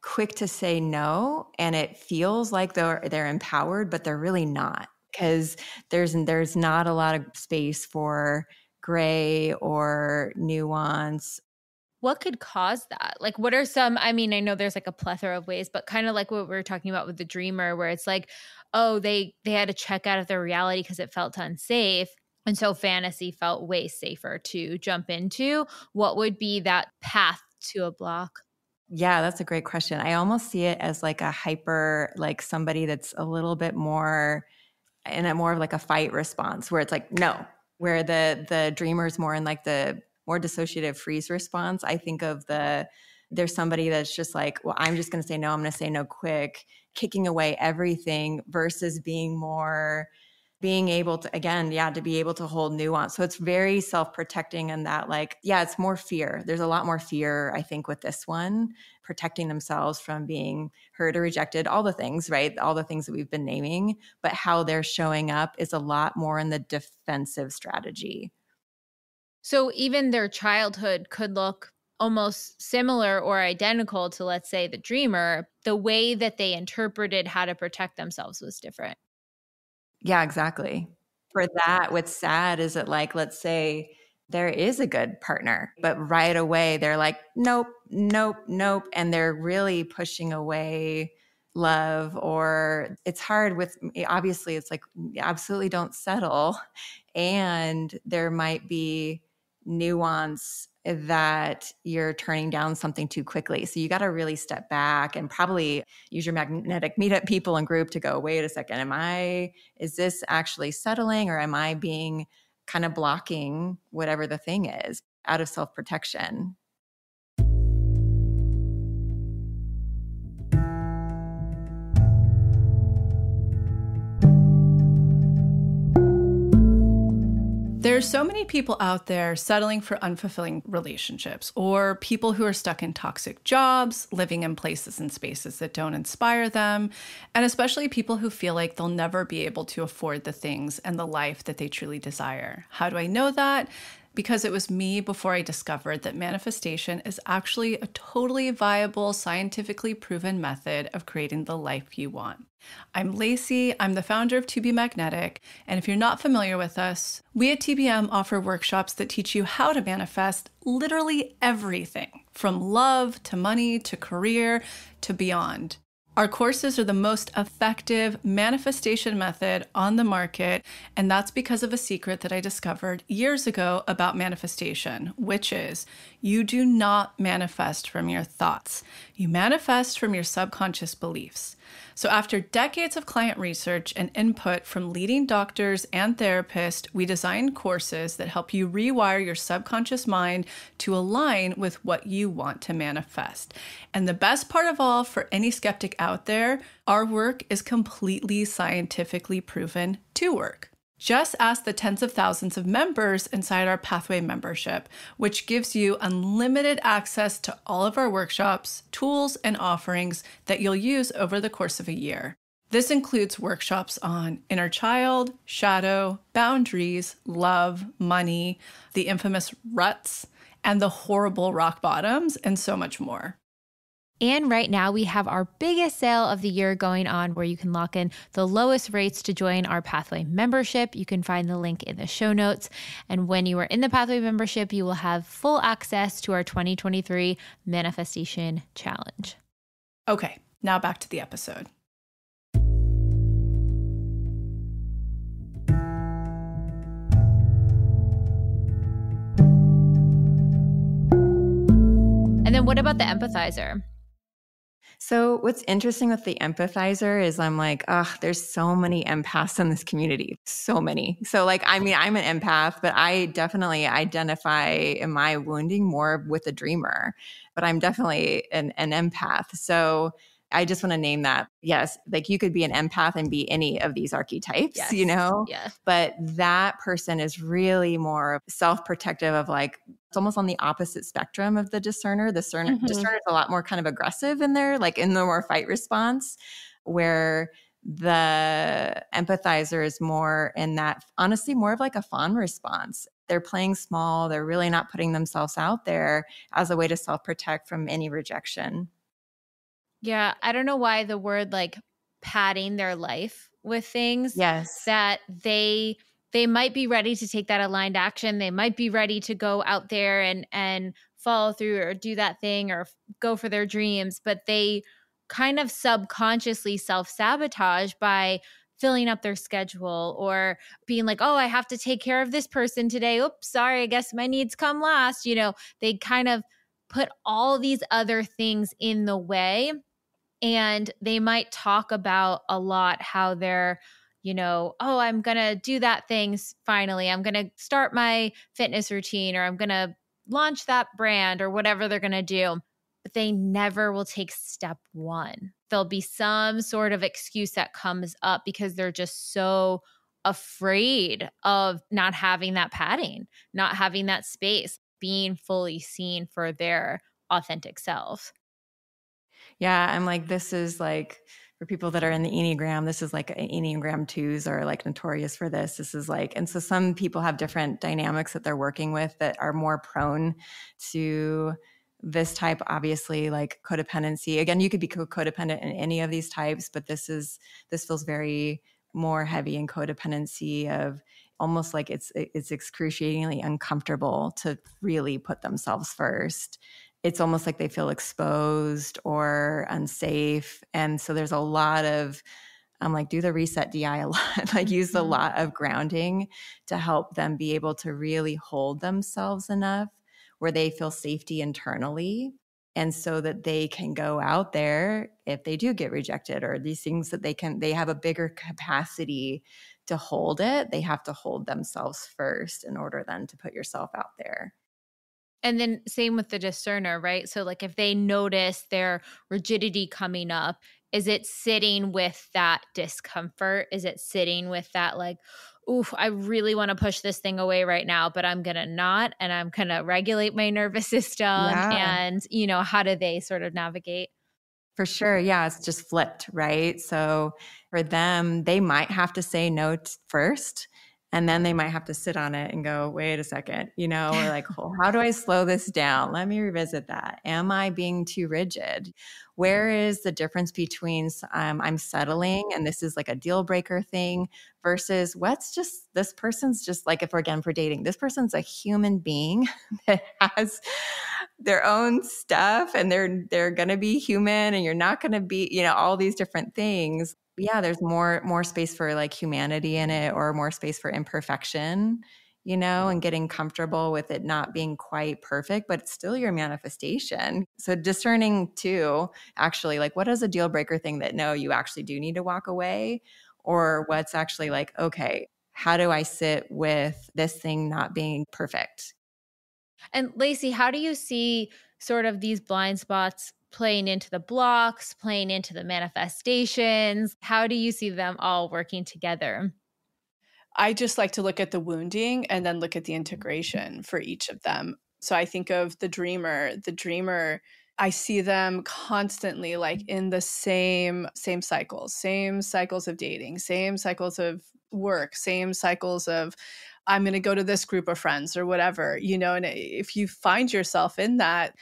quick to say no, and it feels like they're empowered, but they're really not, because there's not a lot of space for gray or nuance. What could cause that? Like, what are some, I know there's like a plethora of ways, but kind of like what we were talking about with the dreamer, where it's like, oh, they had to check out of their reality because it felt unsafe. And so fantasy felt way safer to jump into. What would be that path to a block? Yeah, that's a great question. I almost see it as like a hyper, like somebody that's a little bit more in a more of like a fight response, where it's like, no, where the dreamer is more in like the more dissociative freeze response. I think of there's somebody that's just like, well, I'm just going to say no. I'm going to say no quick, kicking away everything, versus being able to, again, to be able to hold nuance. So it's very self-protecting, and that it's more fear. There's a lot more fear, I think, with this one, protecting themselves from being hurt or rejected, all the things, right? All the things that we've been naming, but how they're showing up is a lot more in the defensive strategy. So even their childhood could look almost similar or identical to, let's say, the dreamer, the way that they interpreted how to protect themselves was different. Yeah, exactly. For that, what's sad is that, like, let's say there is a good partner, but right away they're like, nope, nope, nope. And they're really pushing away love, or it's hard with, obviously it's like, absolutely don't settle. And there might be nuance that you're turning down something too quickly. So you got to really step back and probably use your magnetic meetup people and group to go, wait a second, is this actually settling, or am I being kind of blocking whatever the thing is out of self-protection? There's so many people out there settling for unfulfilling relationships, or people who are stuck in toxic jobs, living in places and spaces that don't inspire them, and especially people who feel like they'll never be able to afford the things and the life that they truly desire. How do I know that? Because it was me before I discovered that manifestation is actually a totally viable, scientifically proven method of creating the life you want. I'm Lacy, I'm the founder of To Be Magnetic, and if you're not familiar with us, we at TBM offer workshops that teach you how to manifest literally everything, from love to money to career to beyond. Our courses are the most effective manifestation method on the market, and that's because of a secret that I discovered years ago about manifestation, which is you do not manifest from your thoughts. You manifest from your subconscious beliefs. So after decades of client research and input from leading doctors and therapists, we designed courses that help you rewire your subconscious mind to align with what you want to manifest. And the best part of all, for any skeptic out there, our work is completely scientifically proven to work. Just ask the tens of thousands of members inside our Pathway membership, which gives you unlimited access to all of our workshops, tools, and offerings that you'll use over the course of a year. This includes workshops on inner child, shadow, boundaries, love, money, the infamous ruts, and the horrible rock bottoms, and so much more. And right now we have our biggest sale of the year going on, where you can lock in the lowest rates to join our Pathway membership. You can find the link in the show notes. And when you are in the Pathway membership, you will have full access to our 2023 Manifestation Challenge. Okay, now back to the episode. And then what about the Empathizer? So what's interesting with the Empathizer is I'm like, there's so many empaths in this community. So many. So like, I mean, I'm an empath, but I definitely identify in my wounding more with a dreamer, but I'm definitely an empath. So I just want to name that. Yes, like you could be an empath and be any of these archetypes, Yes. you know? Yeah. But that person is really more self-protective of, like, it's almost on the opposite spectrum of the discerner. The discerner is a lot more kind of aggressive in there, like in the more fight response, where the empathizer is more in that, honestly, more of like a fawn response. They're playing small. They're really not putting themselves out there as a way to self-protect from any rejection. Yeah, I don't know why the word like padding their life with things. Yes. That they might be ready to take that aligned action. They might be ready to go out there and follow through or do that thing or go for their dreams, but they kind of subconsciously self-sabotage by filling up their schedule or being like, oh, I have to take care of this person today. Oops, sorry, I guess my needs come last. You know, they kind of put all these other things in the way. And they might talk about a lot how they're, you know, oh, I'm going to do that thing finally. I'm going to start my fitness routine, or I'm going to launch that brand, or whatever they're going to do. But they never will take step one. There'll be some sort of excuse that comes up because they're just so afraid of not having that padding, not having that space, being fully seen for their authentic self. Yeah, I'm like, this is like, for people that are in the Enneagram, this is like Enneagram 2s are like notorious for this. This is like, and so some people have different dynamics that they're working with that are more prone to This type, obviously, like codependency. Again, you could be codependent in any of these types, but this feels very more heavy in codependency of almost like it's excruciatingly uncomfortable to really put themselves first. It's almost like they feel exposed or unsafe. And so there's a lot of, I'm like, do the reset DI a lot, like use a lot of grounding to help them be able to really hold themselves enough where they feel safety internally. And so that they can go out there if they do get rejected or these things that they have a bigger capacity to hold it. They have to hold themselves first in order then to put yourself out there. And then same with the discerner, right? So like if they notice their rigidity coming up, is it sitting with that discomfort? Is it sitting with that like, oof, I really want to push this thing away right now, but I'm going to not, and I'm going to regulate my nervous system. And, how do they sort of navigate? For sure. Yeah. It's just flipped, right? So for them, they might have to say no first. And then they might have to sit on it and go, wait a second, or like, oh, how do I slow this down? Let me revisit that. Am I being too rigid? Where is the difference between I'm settling and this is like a deal breaker thing versus this person's just like, if we're again for dating, this person's a human being that has their own stuff and they're going to be human and you're not going to be, all these different things. Yeah, there's more space for like humanity in it or more space for imperfection, and getting comfortable with it not being quite perfect, but it's still your manifestation. So discerning too, actually, like what is a deal breaker thing that no, you actually do need to walk away, or what's actually like, okay, how do I sit with this thing not being perfect? And Lacy, how do you see sort of these blind spots playing into the blocks, playing into the manifestations? How do you see them all working together? I just like to look at the wounding and then look at the integration for each of them. So I think of the dreamer. I see them constantly like in the same cycles of dating, same cycles of work, same cycles of I'm going to go to this group of friends or whatever, and if you find yourself in that,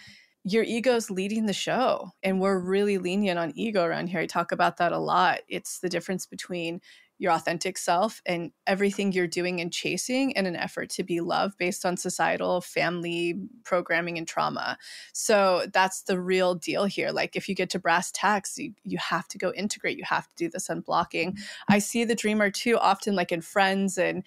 your ego's leading the show. And we're really lenient on ego around here. I talk about that a lot. It's the difference between your authentic self and everything you're doing and chasing in an effort to be loved based on societal family programming and trauma. So that's the real deal here. Like if you get to brass tacks, you have to go integrate. You have to do this unblocking. I see the dreamer too, often like in friends and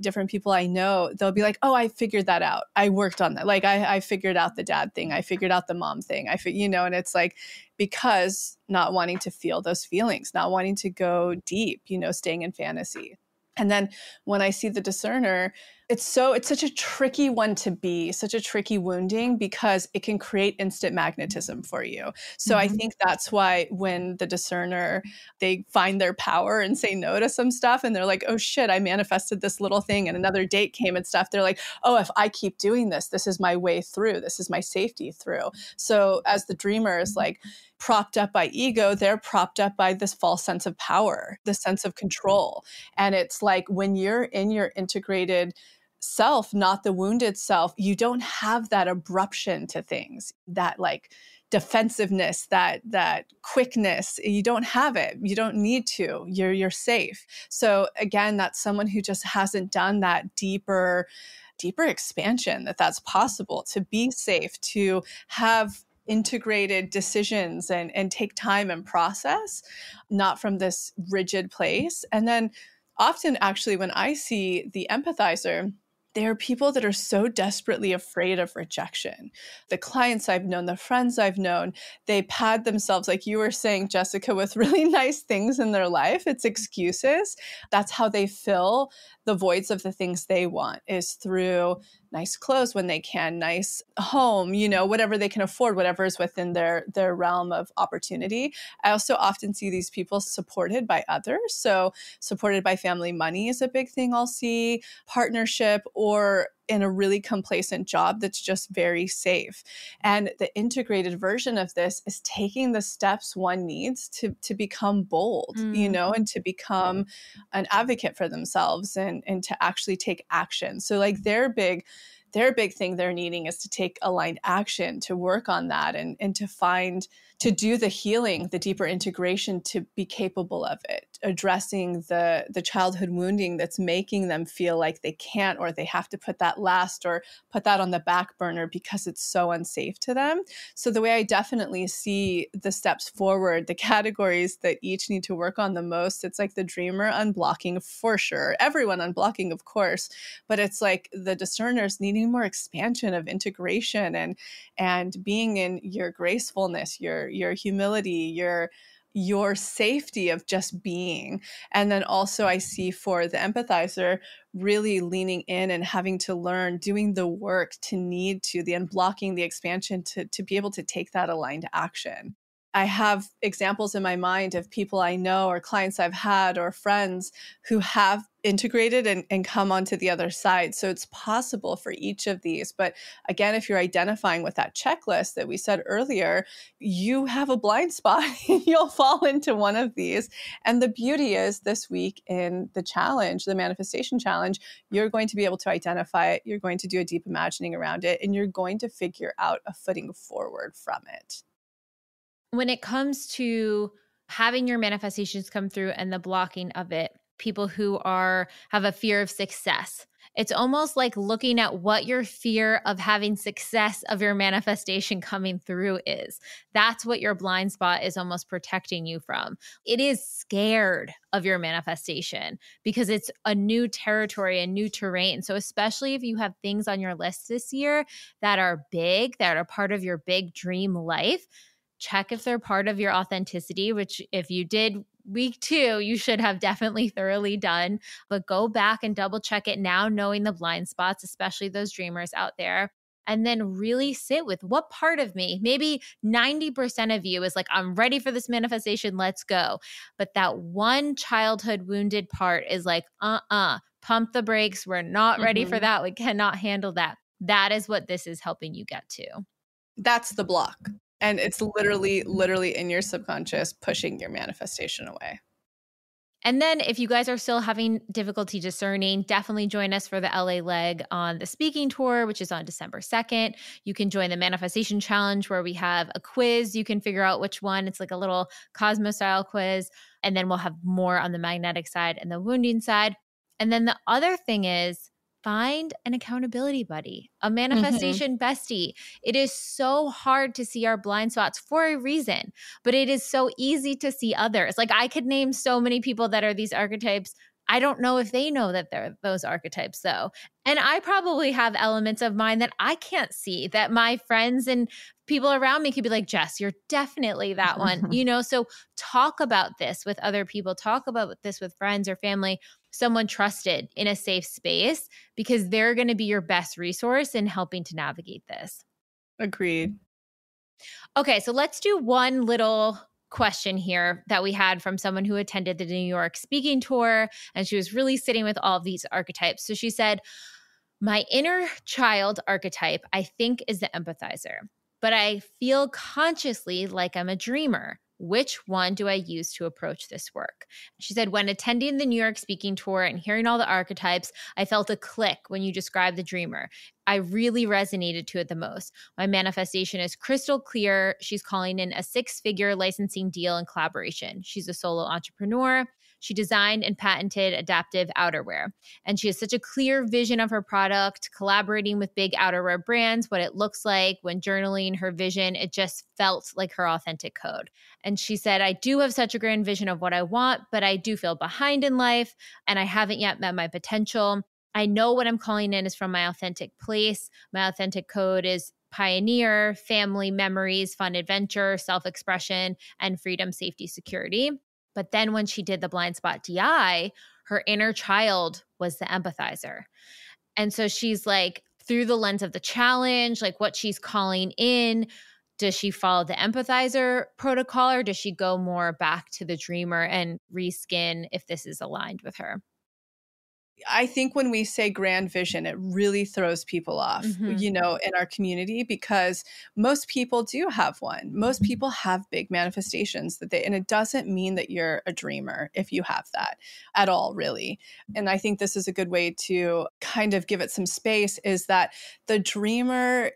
different people I know, they'll be like, oh, I figured that out. I worked on that. Like I figured out the dad thing. I figured out the mom thing. And it's like, because not wanting to feel those feelings, not wanting to go deep, staying in fantasy. And then when I see the discerner, it's such a tricky one to be, such a tricky wounding because it can create instant magnetism for you. So I think that's why when the discerner, they find their power and say no to some stuff and they're like, oh shit, I manifested this little thing and another date came and stuff. They're like, oh, if I keep doing this, this is my way through. This is my safety through. So as the dreamer is like propped up by ego, they're propped up by this false sense of power, this sense of control. And it's like when you're in your integrated self, not the wounded self, you don't have that abruption to things, that like defensiveness, that quickness. You don't have it. You don't need to. You're safe. So again, that's someone who just hasn't done that deeper expansion that's possible, to be safe, to have integrated decisions and take time and process, not from this rigid place. And then often actually when I see the empathizer, there are people that are so desperately afraid of rejection. The clients I've known, the friends I've known, they pad themselves, like you were saying, Jessica, with really nice things in their life. It's excuses. That's how they fill the voids of the things they want, is through nice clothes when they can, nice home, whatever they can afford, whatever is within their realm of opportunity. I also often see these people supported by others. So supported by family money is a big thing I'll see, partnership, or in a really complacent job that's just very safe. And the integrated version of this is taking the steps one needs to become bold, and to become an advocate for themselves and to actually take action. So like their their big thing they're needing is to take aligned action to work on that and to do the healing, the deeper integration, to be capable of it, addressing the childhood wounding that's making them feel like they can't, or they have to put that last or put that on the back burner because it's so unsafe to them. So the way I definitely see the steps forward, the categories that each need to work on the most, it's like the dreamer unblocking for sure, everyone unblocking, of course, but it's like the discerners needing more expansion of integration and being in your gracefulness, your humility, your safety of just being. And then also I see for the empathizer really leaning in and having to learn, doing the work to need to, the unblocking, the expansion to be able to take that aligned action. I have examples in my mind of people I know or clients I've had or friends who have integrated and come onto the other side. So it's possible for each of these. But again, if you're identifying with that checklist that we said earlier, you have a blind spot. You'll fall into one of these. And the beauty is this week in the challenge, the manifestation challenge, you're going to be able to identify it. You're going to do a deep imagining around it, and you're going to figure out a footing forward from it. When it comes to having your manifestations come through and the blocking of it, people who have a fear of success, it's almost like looking at what your fear of having success of your manifestation coming through is. That's what your blind spot is almost protecting you from. It is scared of your manifestation because it's a new territory, a new terrain. So especially if you have things on your list this year that are big, that are part of your big dream life, check if they're part of your authenticity, which if you did week 2, you should have definitely thoroughly done. But go back and double check it now, knowing the blind spots, especially those dreamers out there. And then really sit with what part of me, maybe 90% of you is like, I'm ready for this manifestation, let's go. But that one childhood wounded part is like, pump the brakes. We're not ready for that. We cannot handle that. That is what this is helping you get to. That's the block. And it's literally in your subconscious pushing your manifestation away. And then if you guys are still having difficulty discerning, definitely join us for the LA leg on the speaking tour, which is on December 2nd. You can join the manifestation challenge where we have a quiz. You can figure out which one. It's like a little Cosmo style quiz. And then we'll have more on the magnetic side and the wounding side. And then the other thing is, find an accountability buddy, a manifestation bestie. It is so hard to see our blind spots for a reason, but it is so easy to see others. Like I could name so many people that are these archetypes. I don't know if they know that they're those archetypes though. And I probably have elements of mine that I can't see, that my friends and people around me could be like, Jess, you're definitely that one, So talk about this with other people, talk about this with friends or family, someone trusted in a safe space, because they're going to be your best resource in helping to navigate this. Agreed. Okay, so let's do one little question here that we had from someone who attended the New York speaking tour, and she was really sitting with all of these archetypes. So she said, my inner child archetype, I think, is the empathizer, but I feel consciously like I'm a dreamer. Which one do I use to approach this work? She said, when attending the New York speaking tour and hearing all the archetypes, I felt a click when you described the dreamer. I really resonated to it the most. My manifestation is crystal clear. She's calling in a 6-figure licensing deal and collaboration. She's a solo entrepreneur. She designed and patented adaptive outerwear. And she has such a clear vision of her product, collaborating with big outerwear brands, what it looks like when journaling her vision. It just felt like her authentic code. And she said, I do have such a grand vision of what I want, but I do feel behind in life and I haven't yet met my potential. I know what I'm calling in is from my authentic place. My authentic code is pioneer, family, memories, fun adventure, self-expression, and freedom, safety, security. But then when she did the blind spot DI, her inner child was the empathizer. And so she's like, through the lens of the challenge, like what she's calling in, does she follow the empathizer protocol or does she go more back to the dreamer and reskin if this is aligned with her? I think when we say grand vision, it really throws people off, you know, in our community, because most people do have one. Most people have big manifestations and it doesn't mean that you're a dreamer if you have that at all, really. And I think this is a good way to kind of give it some space, is that the dreamer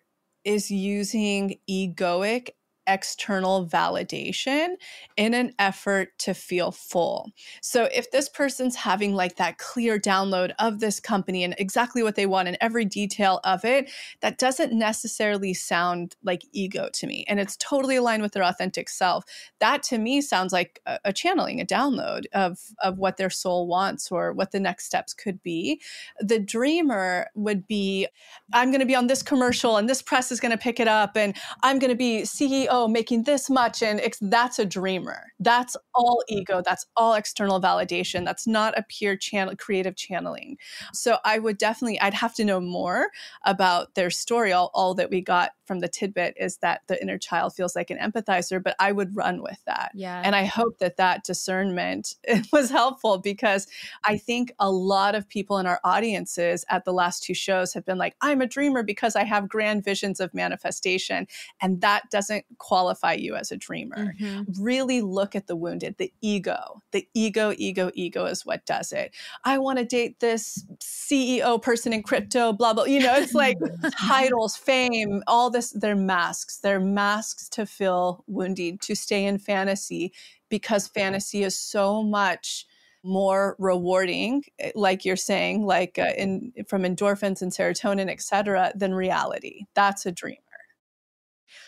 is using egoic external validation in an effort to feel full. So if this person's having like that clear download of this company and exactly what they want and every detail of it, that doesn't necessarily sound like ego to me. And it's totally aligned with their authentic self. That to me sounds like a channeling, a download of what their soul wants or what the next steps could be. The dreamer would be, I'm going to be on this commercial and this press is going to pick it up and I'm going to be CEO making this much. And that's a dreamer. That's all ego. That's all external validation. That's not a pure creative channeling. So I'd have to know more about their story. All that we got from the tidbit is that the inner child feels like an empathizer, but I would run with that. Yeah. And I hope that discernment was helpful, because I think a lot of people in our audiences at the last 2 shows have been like, I'm a dreamer because I have grand visions of manifestation. And that doesn't qualify you as a dreamer. Really look at the wounded, the ego is what does it. I want to date this CEO person in crypto, blah, blah. You know, it's like titles, fame, all this. They're masks. They're masks to feel wounded, to stay in fantasy, because fantasy is so much more rewarding, like you're saying, like from endorphins and serotonin, et cetera, than reality. That's a dreamer.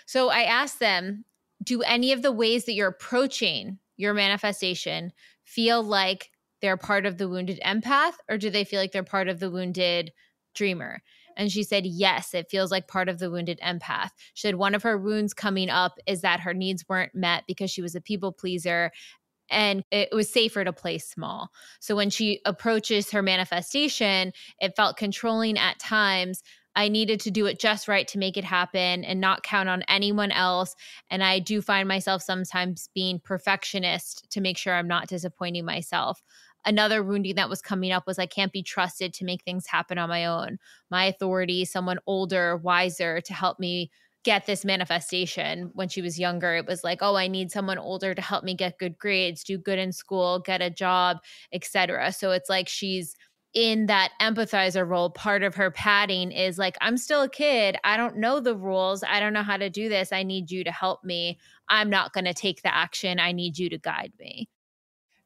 So I asked them, do any of the ways that you're approaching your manifestation feel like they're part of the wounded empath, or do they feel like they're part of the wounded dreamer? And she said, yes, it feels like part of the wounded empath. She said one of her wounds coming up is that her needs weren't met because she was a people pleaser and it was safer to play small. So when she approaches her manifestation, it felt controlling at times. I needed to do it just right to make it happen and not count on anyone else. And I do find myself sometimes being perfectionist to make sure I'm not disappointing myself. Another wounding that was coming up was I can't be trusted to make things happen on my own. My authority, someone older, wiser to help me get this manifestation. When she was younger, it was like, oh, I need someone older to help me get good grades, do good in school, get a job, etc. So it's like she's in that empathizer role. Part of her padding is like, I'm still a kid. I don't know the rules. I don't know how to do this. I need you to help me. I'm not going to take the action. I need you to guide me.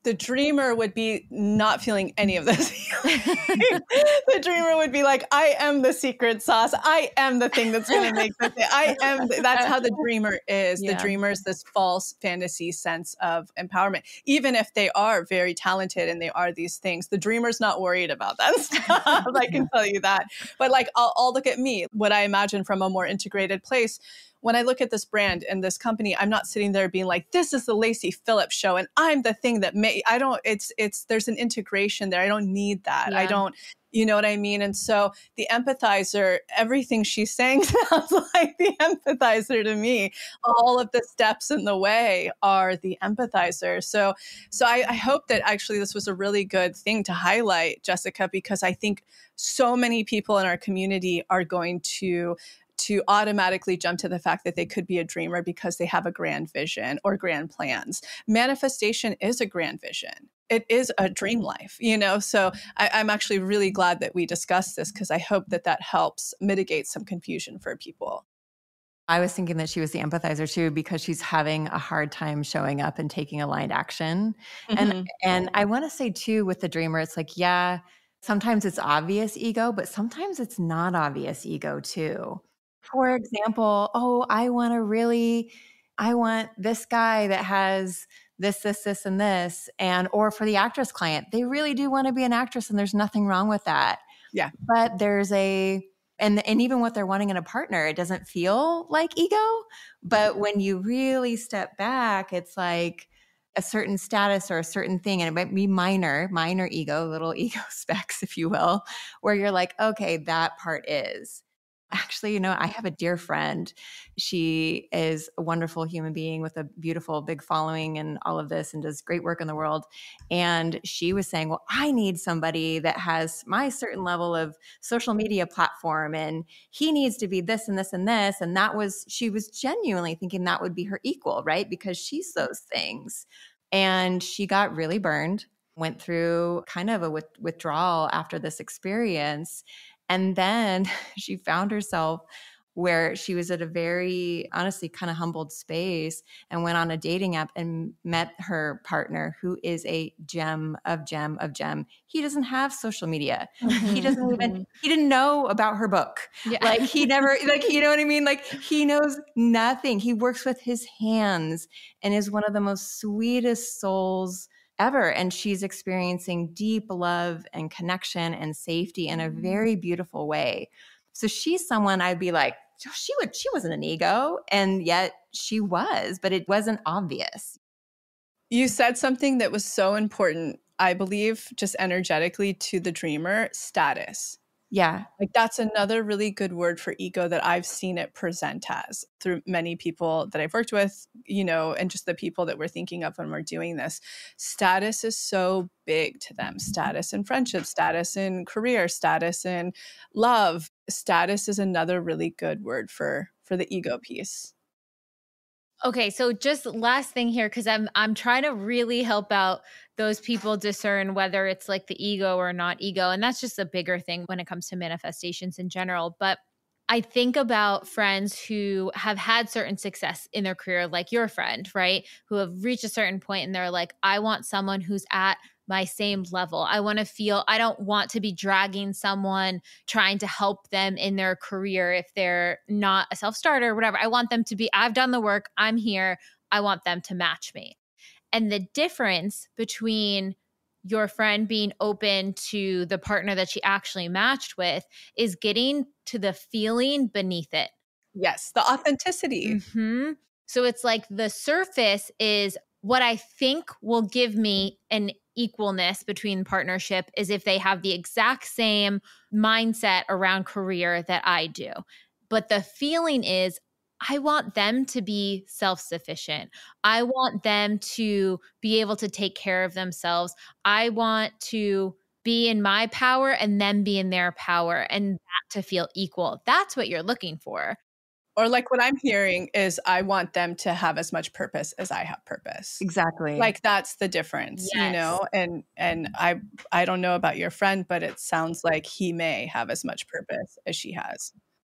The dreamer would be not feeling any of this. The dreamer would be like, I am the secret sauce. I am the thing that's going to make the thing. That's how the dreamer is. Yeah. The dreamer is this false fantasy sense of empowerment. Even if they are very talented and they are these things, the dreamer's not worried about that stuff. I can tell you that. But like, I'll look at me, what I imagine from a more integrated place. When I look at this brand and this company, I'm not sitting there being like, this is the Lacy Phillips show and I'm the thing that there's an integration there. I don't need that. Yeah. I don't, you know what I mean? And so the empathizer, everything she's saying sounds like the empathizer to me. All of the steps in the way are the empathizer. So I hope that actually this was a really good thing to highlight, Jessica, because I think so many people in our community are going to automatically jump to the fact that they could be a dreamer because they have a grand vision or grand plans. Manifestation is a grand vision. It is a dream life, you know? So I'm actually really glad that we discussed this, because I hope that helps mitigate some confusion for people. I was thinking that she was the empathizer too, because she's having a hard time showing up and taking aligned action. Mm-hmm. And I want to say too, with the dreamer, it's like, yeah, sometimes it's obvious ego, but sometimes it's not obvious ego too. For example, I want this guy that has this, and this. Or for the actress client, they really do want to be an actress and there's nothing wrong with that. Yeah. But there's and even what they're wanting in a partner, it doesn't feel like ego. But when you really step back, it's like a certain status or a certain thing. And it might be minor ego, little ego specks, if you will, where you're like, okay, that part is. Actually, I have a dear friend. She is a wonderful human being with a beautiful big following and all of this and does great work in the world. And she was saying, well, I need somebody that has my certain level of social media platform, and he needs to be this and this and this. And she was genuinely thinking that would be her equal, right? Because she's those things. And she got really burned, went through kind of a withdrawal after this experience. And then she found herself where she was at a very, honestly, kind of humbled space and went on a dating app and met her partner, who is a gem of gem of gem. He doesn't have social media. He didn't know about her book. Yeah. Like he never, like, you know what I mean? Like he knows nothing. He works with his hands and is one of the most sweetest souls ever. And she's experiencing deep love and connection and safety in a very beautiful way. So she's someone I'd be like, she wasn't an ego. And yet she was, but it wasn't obvious. You said something that was so important, I believe, just energetically to the dreamer: status. Yeah. Like that's another really good word for ego that I've seen it present as through many people that I've worked with, and just the people that we're thinking of when we're doing this. Status is so big to them. Status in friendship, status in career, status in love. Status is another really good word for the ego piece. Okay, so just last thing here, because I'm trying to really help out those people discern whether it's like the ego or not ego. And that's just a bigger thing when it comes to manifestations in general. But I think about friends who have had certain success in their career, like your friend, right? Who have reached a certain point and they're like, I want someone who's at my same level. I don't want to be dragging someone, trying to help them in their career if they're not a self-starter or whatever. I want them to be, I've done the work, I'm here, I want them to match me. And the difference between your friend being open to the partner that she actually matched with is getting to the feeling beneath it. Yes, the authenticity. Mm-hmm. So it's like the surface is what I think will give me an equalness between partnership is if they have the exact same mindset around career that I do. But the feeling is I want them to be self-sufficient. I want them to be able to take care of themselves. I want to be in my power and them be in their power, and that to feel equal. That's what you're looking for. Or like what I'm hearing is I want them to have as much purpose as I have purpose. Exactly. Like that's the difference, Yes. And I don't know about your friend, but it sounds like he may have as much purpose as she has.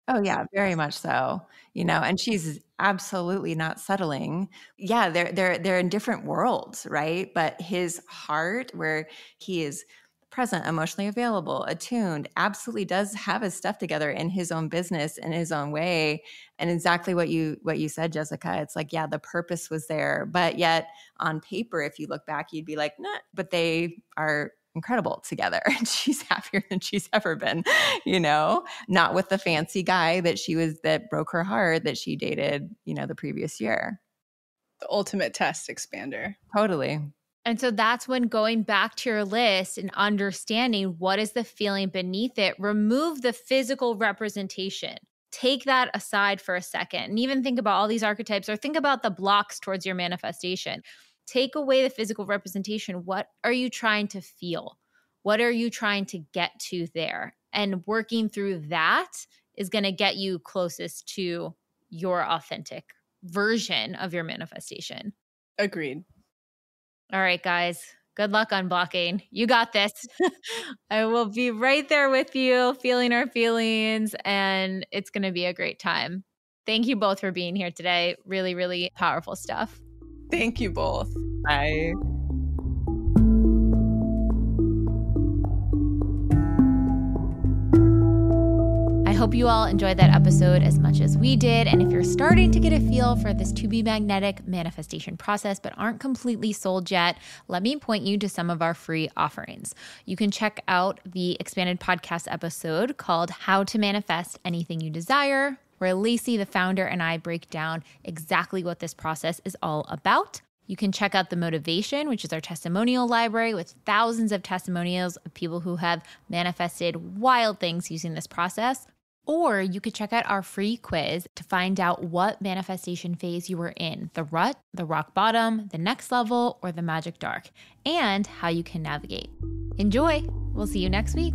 Oh yeah, very much so. And she's absolutely not settling. Yeah, they're in different worlds, right? But his heart, where he is present, emotionally available, attuned, absolutely does have his stuff together in his own business in his own way. And exactly what you said, Jessica, it's like, yeah, the purpose was there, but yet on paper, if you look back, you'd be like, nah, but they are incredible together. And she's happier than she's ever been, not with the fancy guy that broke her heart that she dated, the previous year. The ultimate test expander. Totally. And so that's when going back to your list and understanding what is the feeling beneath it, remove the physical representation. Take that aside for a second and even think about all these archetypes or think about the blocks towards your manifestation. Take away the physical representation. What are you trying to feel? What are you trying to get to there? And working through that is going to get you closest to your authentic version of your manifestation. Agreed. All right, guys. Good luck unblocking. You got this. I will be right there with you, feeling our feelings, and it's going to be a great time. Thank you both for being here today. Really, really powerful stuff. Thank you both. Bye. I hope you all enjoyed that episode as much as we did. And if you're starting to get a feel for this to be magnetic manifestation process, but aren't completely sold yet, let me point you to some of our free offerings. You can check out the expanded podcast episode called How to Manifest Anything You Desire, where Lacy, the founder, and I break down exactly what this process is all about. You can check out The Motivation, which is our testimonial library with thousands of testimonials of people who have manifested wild things using this process. Or you could check out our free quiz to find out what manifestation phase you were in, the rut, the rock bottom, the next level, or the magic dark, and how you can navigate. Enjoy! We'll see you next week.